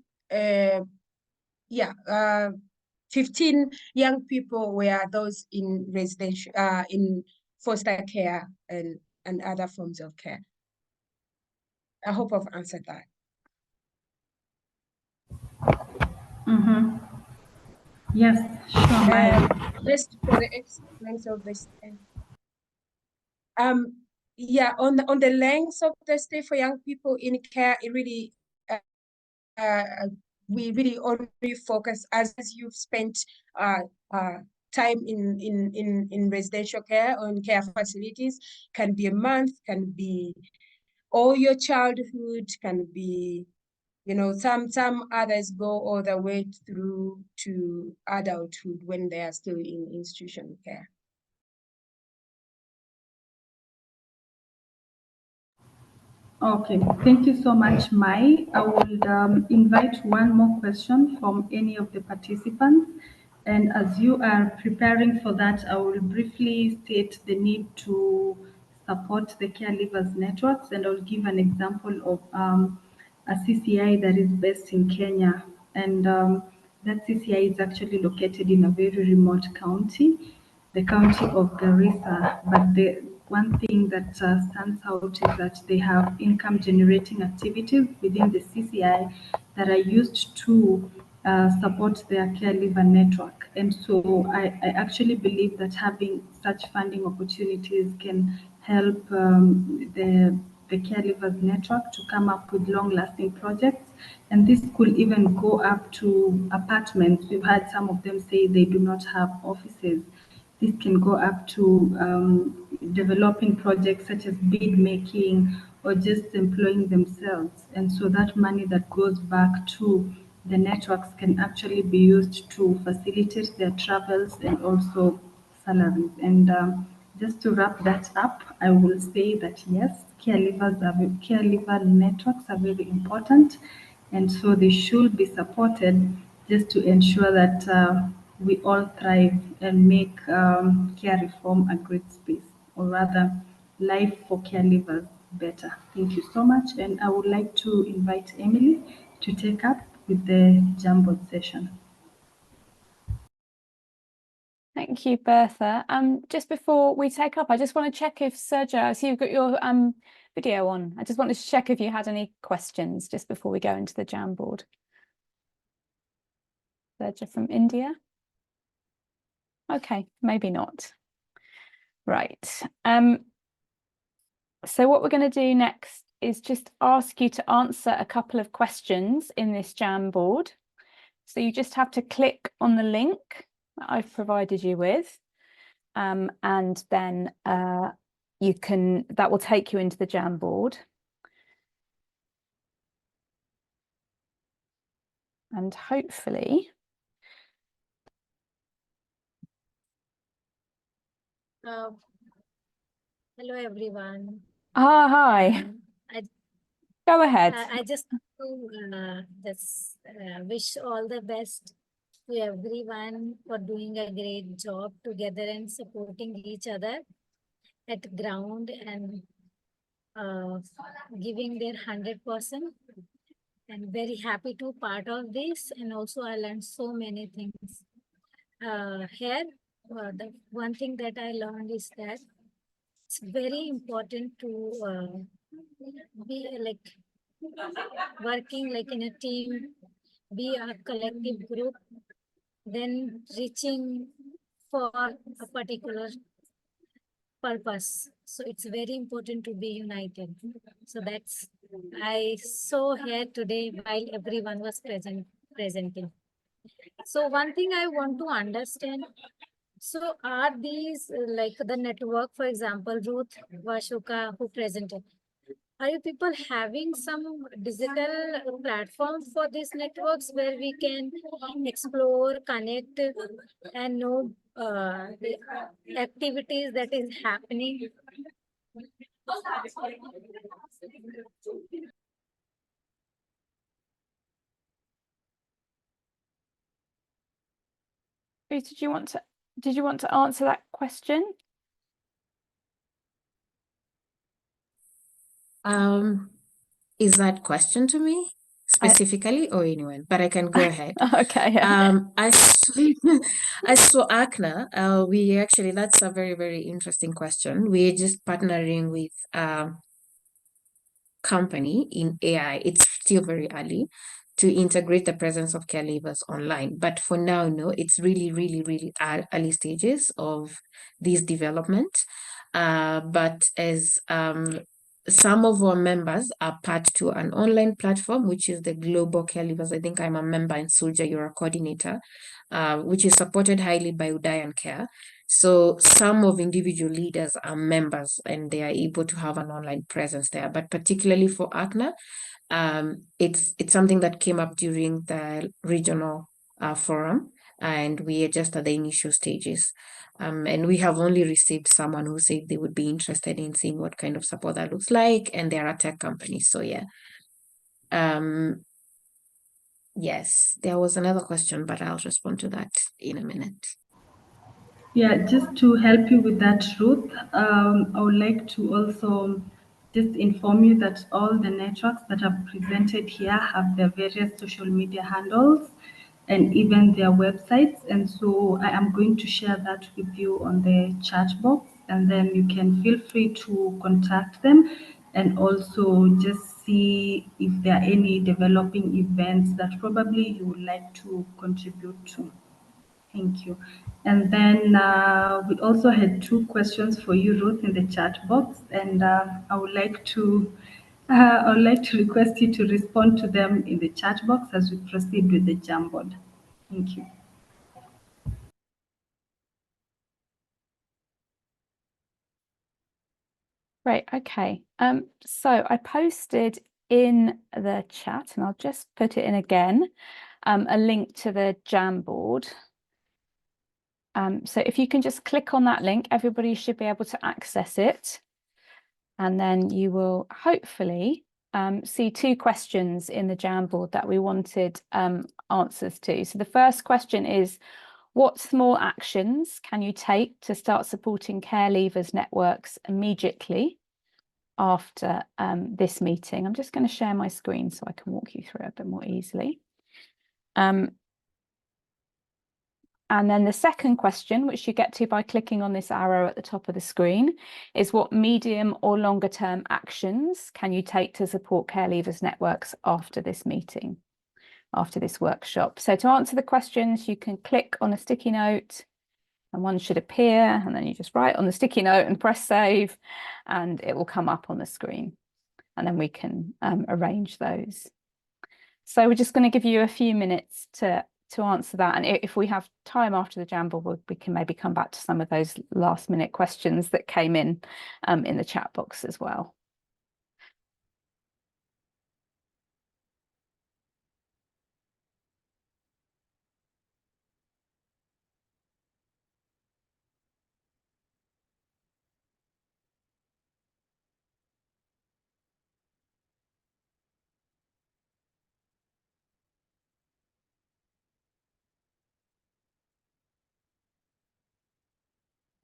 [SPEAKER 5] 15 young people were those in residential, in foster care and other forms of care. I hope I've answered that.
[SPEAKER 1] Mm-hmm. Yes, sure, Maya.
[SPEAKER 5] Just for the length of the stay. Yeah, on the length of the stay for young people in care, it really we really only focus as you've spent time in residential care or in care facilities, can be a month, can be all your childhood, can be, you know, some others go all the way through to adulthood when they are still in institutional care.
[SPEAKER 1] Okay, thank you so much, Mai. I will invite one more question from any of the participants. And as you are preparing for that, I will briefly state the need to support the caregivers networks, and I'll give an example of a CCI that is based in Kenya. And that CCI is actually located in a very remote county, the county of Garissa. But the one thing that stands out is that they have income generating activities within the CCI that are used to support their caregiver network. And so I actually believe that having such funding opportunities can help the caregivers network to come up with long-lasting projects. And this could even go up to apartments. We've had some of them say they do not have offices. This can go up to developing projects such as bid making or just employing themselves. And so that money that goes back to the networks can actually be used to facilitate their travels and also salaries. And just to wrap that up, I will say that yes, caregiver networks are very important, and so they should be supported just to ensure that we all thrive and make care reform a great space, or rather, life for caregivers better. Thank you so much, and I would like to invite Emily to take up with the Jamboard session.
[SPEAKER 6] Thank you, Bertha. Just before we take up, I just want to check if Sergio, I see you've got your video on. I just wanted to check if you had any questions just before we go into the Jamboard. Sergio from India. Okay, maybe not. Right. So what we're going to do next is just ask you to answer a couple of questions in this Jamboard. So you just have to click on the link that I've provided you with, and then that will take you into the Jamboard. And hopefully
[SPEAKER 7] hello everyone.
[SPEAKER 6] Hi. Go ahead.
[SPEAKER 7] I just wish all the best to everyone for doing a great job together and supporting each other at ground and giving their 100%. And very happy to part of this, and also I learned so many things here. The one thing that I learned is that it's very important to be like working like in a team, be a collective group, then reaching for a particular purpose. So it's very important to be united. So that's I saw here today while everyone was presenting. So one thing I want to understand, so are these like the network, for example, Ruth Vashuka who presented, are you people having some digital platforms for these networks where we can explore, connect, and know the activities that is happening?
[SPEAKER 6] Ruth, did you want to answer that question?
[SPEAKER 4] Is that question to me specifically or anyone? But I can go ahead.
[SPEAKER 6] Okay.
[SPEAKER 4] I saw Akna. We actually, that's a very, very interesting question. We're just partnering with company in AI. It's still very early, to integrate the presence of care leavers online. But for now, no, it's really, really, really early stages of this development. But as some of our members are part to an online platform, which is the Global Care Leavers. I think I'm a member, and Suja, you're a coordinator, which is supported highly by Uganda and Care. So some of individual leaders are members and they are able to have an online presence there. But particularly for ACNA, it's something that came up during the regional forum, and we are just at the initial stages. And we have only received someone who said they would be interested in seeing what kind of support that looks like, and they're a tech company. So yeah. Yes, there was another question, but I'll respond to that in a minute.
[SPEAKER 1] Yeah, just to help you with that, Ruth, I would like to also just inform you that all the networks that are presented here have their various social media handles and even their websites. And so I am going to share that with you on the chat box, and then you can feel free to contact them and also just see if there are any developing events that probably you would like to contribute to. Thank you. And then we also had two questions for you, Ruth, in the chat box, and I would like to request you to respond to them in the chat box as we proceed with the Jamboard. Thank you.
[SPEAKER 6] Great. Okay. So I posted in the chat, and I'll just put it in again, a link to the Jamboard. So if you can just click on that link, everybody should be able to access it. And then you will hopefully see two questions in the Jamboard that we wanted answers to. So the first question is, what small actions can you take to start supporting care leavers networks immediately after this meeting? I'm just going to share my screen so I can walk you through it a bit more easily. And then the second question, which you get to by clicking on this arrow at the top of the screen, is what medium or longer term actions can you take to support care leavers networks after this meeting, after this workshop? So to answer the questions, you can click on a sticky note and one should appear, and then you just write on the sticky note and press save, and it will come up on the screen. And then we can arrange those. So we're just going to give you a few minutes to answer that. And if we have time after the Jamboard, we can maybe come back to some of those last minute questions that came in the chat box as well.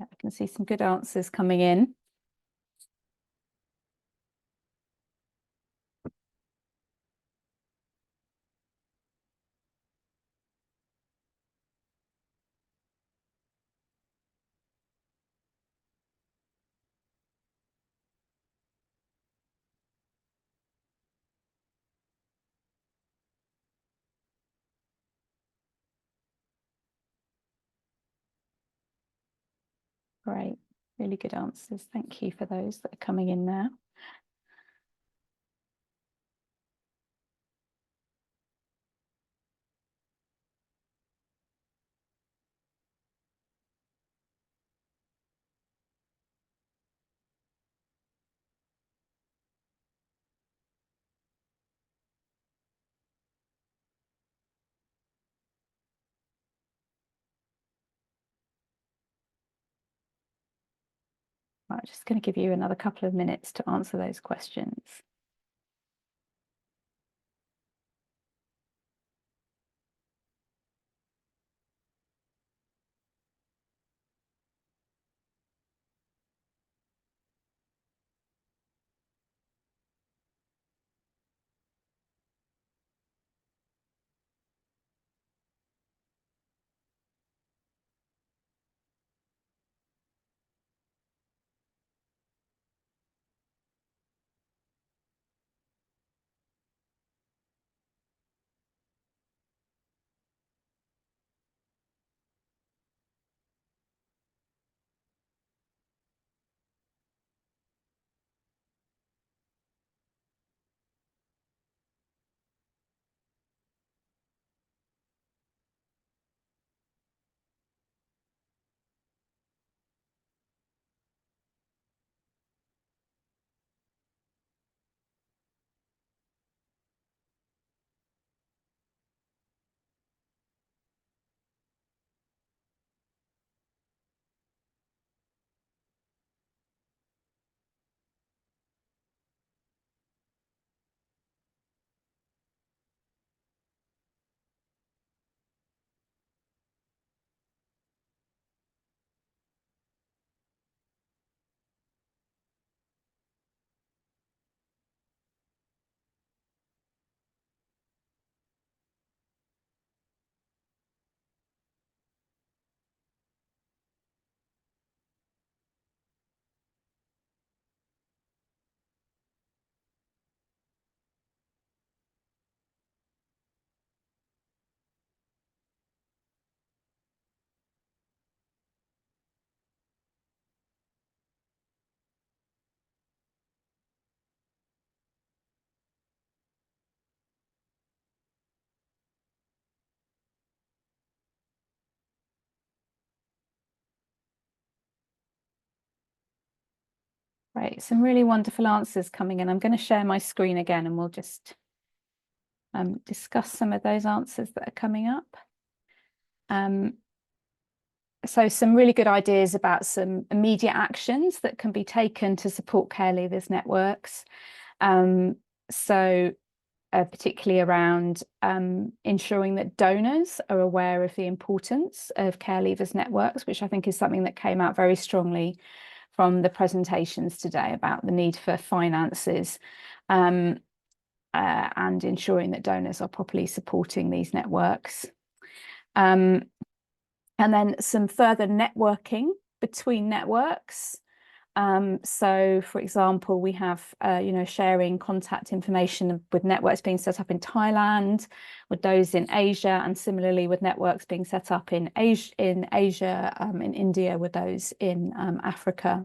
[SPEAKER 6] I can see some good answers coming in. Great, really good answers. Thank you for those that are coming in now. Right, just going to give you another couple of minutes to answer those questions. Great, some really wonderful answers coming in. I'm going to share my screen again and we'll just discuss some of those answers that are coming up. So some really good ideas about some immediate actions that can be taken to support care leavers networks. Particularly around ensuring that donors are aware of the importance of care leavers networks, which I think is something that came out very strongly from the presentations today about the need for finances and ensuring that donors are properly supporting these networks. And then some further networking between networks. So, for example, we have, sharing contact information with networks being set up in Thailand, with those in Asia, and similarly with networks being set up in Asia, in India, with those in Africa.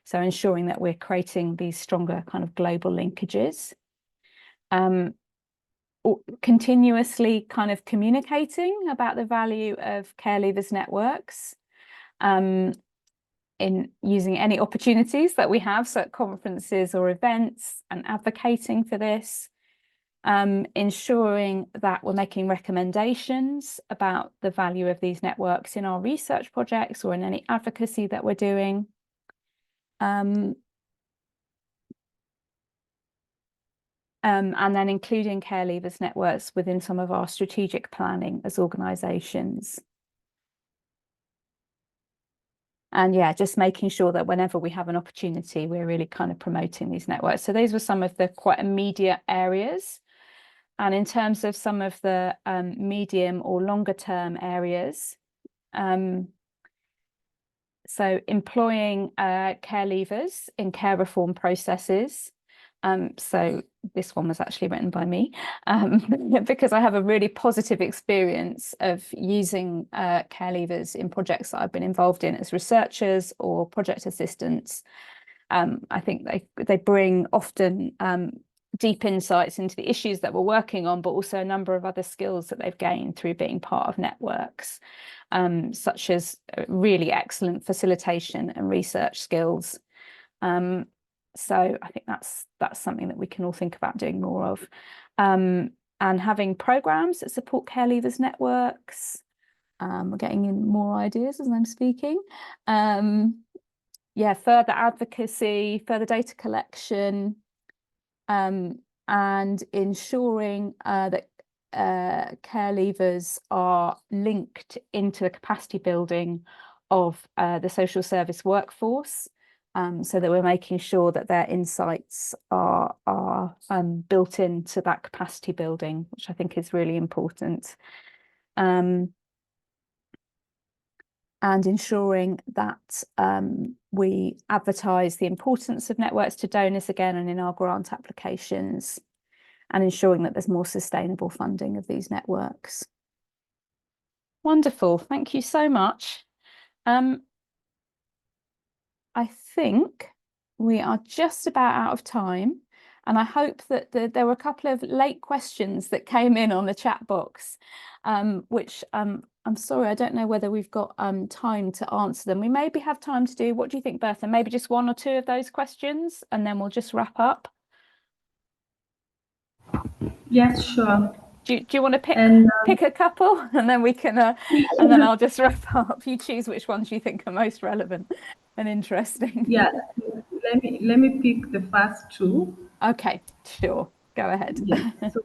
[SPEAKER 6] So ensuring that we're creating these stronger kind of global linkages. Continuously kind of communicating about the value of care leavers networks. In using any opportunities that we have, so at conferences or events, and advocating for this, ensuring that we're making recommendations about the value of these networks in our research projects or in any advocacy that we're doing. And then including care leavers networks within some of our strategic planning as organisations. And yeah, just making sure that whenever we have an opportunity, we're really kind of promoting these networks. So those were some of the quite immediate areas. And in terms of some of the medium or longer term areas, so employing care leavers in care reform processes. So this one was actually written by me because I have a really positive experience of using care leavers in projects that I've been involved in as researchers or project assistants. I think they bring often deep insights into the issues that we're working on, but also a number of other skills that they've gained through being part of networks, such as really excellent facilitation and research skills. So I think that's something that we can all think about doing more of. And having programs that support care leavers networks. We're getting in more ideas as I'm speaking. Yeah, further advocacy, further data collection, and ensuring that care leavers are linked into the capacity building of the social service workforce. So that we're making sure that their insights are built into that capacity building, which I think is really important. And ensuring that we advertise the importance of networks to donors again and in our grant applications, and ensuring that there's more sustainable funding of these networks. Wonderful, thank you so much. I think we are just about out of time, and I hope that there were a couple of late questions that came in on the chat box, which I'm sorry, I don't know whether we've got time to answer them. We maybe have time to do, what do you think, Bertha? Maybe just one or two of those questions, and then we'll just wrap up.
[SPEAKER 1] Yes, sure.
[SPEAKER 6] Do you want to pick a couple, and then we can, and then I'll just wrap up. You choose which ones you think are most relevant and interesting.
[SPEAKER 1] Yeah, let me pick the first two.
[SPEAKER 6] Okay, sure. Go ahead.
[SPEAKER 1] Yes. So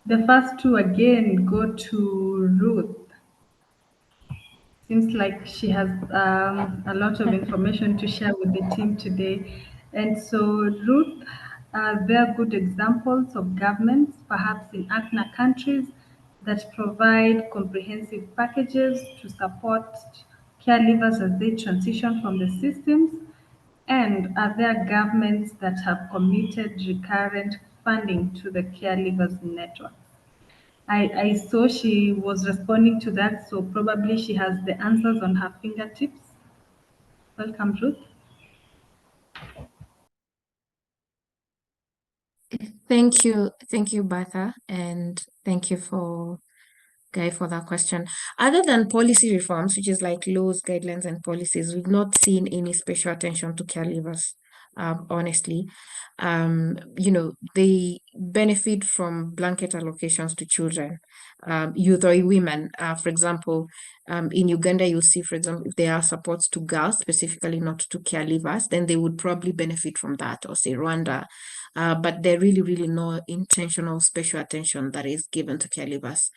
[SPEAKER 1] the first two again go to Ruth. Seems like she has a lot of information to share with the team today. And so, Ruth, there are good examples of governments, perhaps in ACNA countries, that provide comprehensive packages to support caregivers as they transition from the systems. And are there governments that have committed recurrent funding to the caregivers network? I saw she was responding to that, so probably she has the answers on her fingertips. Welcome, Ruth.
[SPEAKER 4] Thank you, Bertha, and thank you for Guy, for that question. Other than policy reforms, which is like laws, guidelines, and policies, we've not seen any special attention to caregivers, honestly. You know, they benefit from blanket allocations to children, youth or women. For example, in Uganda, you'll see, for example, if there are supports to girls, specifically not to caregivers, then they would probably benefit from that, or say Rwanda. But there really, really no intentional special attention that is given to caregivers.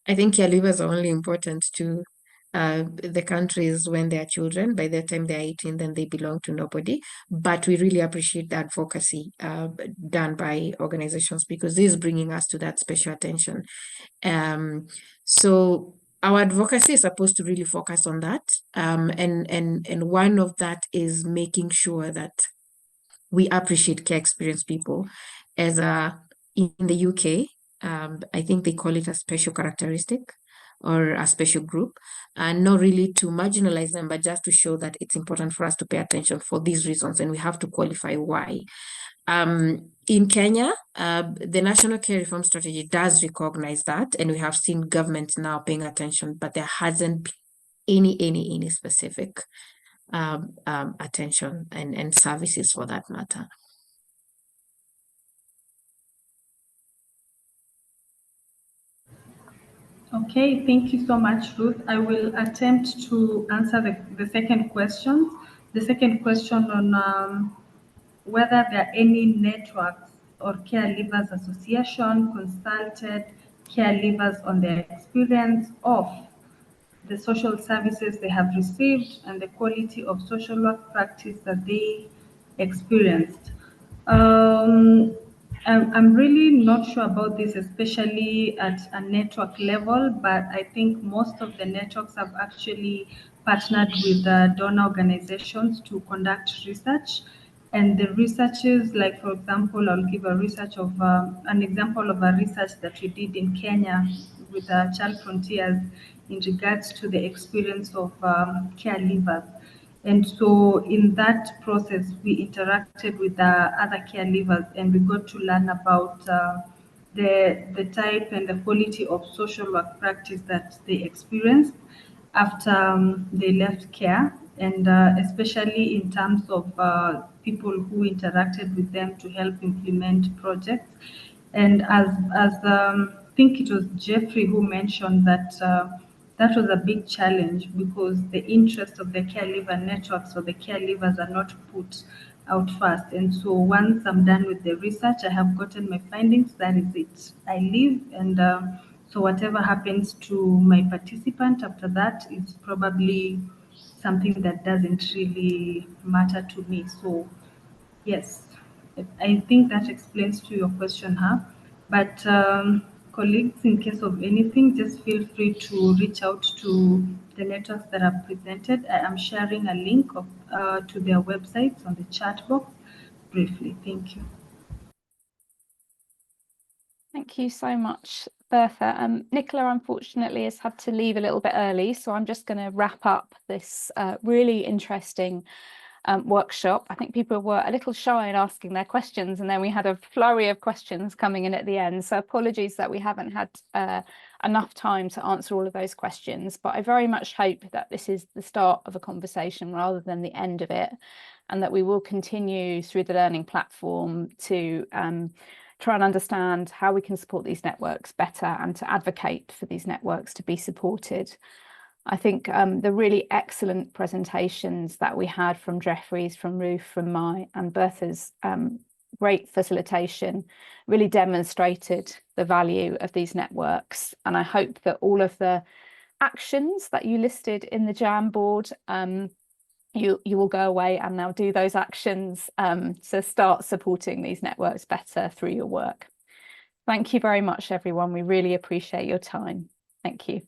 [SPEAKER 4] I think caregivers are only important to the countries when they are children. By the time they're 18, then they belong to nobody. But we really appreciate the advocacy done by organizations, because this is bringing us to that special attention. So our advocacy is supposed to really focus on that. And one of that is making sure that we appreciate care experience people as in the UK. I think they call it a special characteristic or a special group, and not really to marginalize them, but just to show that it's important for us to pay attention for these reasons, and we have to qualify why. In Kenya, the National Care Reform Strategy does recognize that, and we have seen governments now paying attention, but there hasn't been any specific attention and services for that matter.
[SPEAKER 1] Okay, thank you so much, Ruth. I will attempt to answer the second question. The second question on whether there are any networks or caregivers association consulted caregivers on their experience of the social services they have received and the quality of social work practice that they experienced. I'm really not sure about this, especially at a network level, but I think most of the networks have actually partnered with donor organizations to conduct research. And the researches, like for example, I'll give a research of an example of a research that we did in Kenya with Child Frontiers in regards to the experience of caregivers. And so in that process, we interacted with other caregivers, and we got to learn about the type and the quality of social work practice that they experienced after they left care, and especially in terms of people who interacted with them to help implement projects. And as I think it was Jeffrey who mentioned that that was a big challenge, because the interest of the caregiver networks or the caregivers are not put out first. And so once I'm done with the research, I have gotten my findings, that is it. I leave, and so whatever happens to my participant after that is probably something that doesn't really matter to me. So yes, I think that explains to your question, huh? But colleagues, in case of anything, just feel free to reach out to the networks that are presented. I am sharing a link to their websites on the chat box briefly. Thank you.
[SPEAKER 6] Thank you so much, Bertha. Nicola, unfortunately, has had to leave a little bit early, so I'm just going to wrap up this really interesting workshop. I think people were a little shy in asking their questions, and then we had a flurry of questions coming in at the end. So apologies that we haven't had enough time to answer all of those questions, but I very much hope that this is the start of a conversation rather than the end of it, and that we will continue through the learning platform to try and understand how we can support these networks better and to advocate for these networks to be supported. I think the really excellent presentations that we had from Jeffrey's, from Ruth, from Mai, and Bertha's great facilitation really demonstrated the value of these networks. And I hope that all of the actions that you listed in the Jamboard, you will go away and now do those actions to start supporting these networks better through your work. Thank you very much, everyone. We really appreciate your time. Thank you.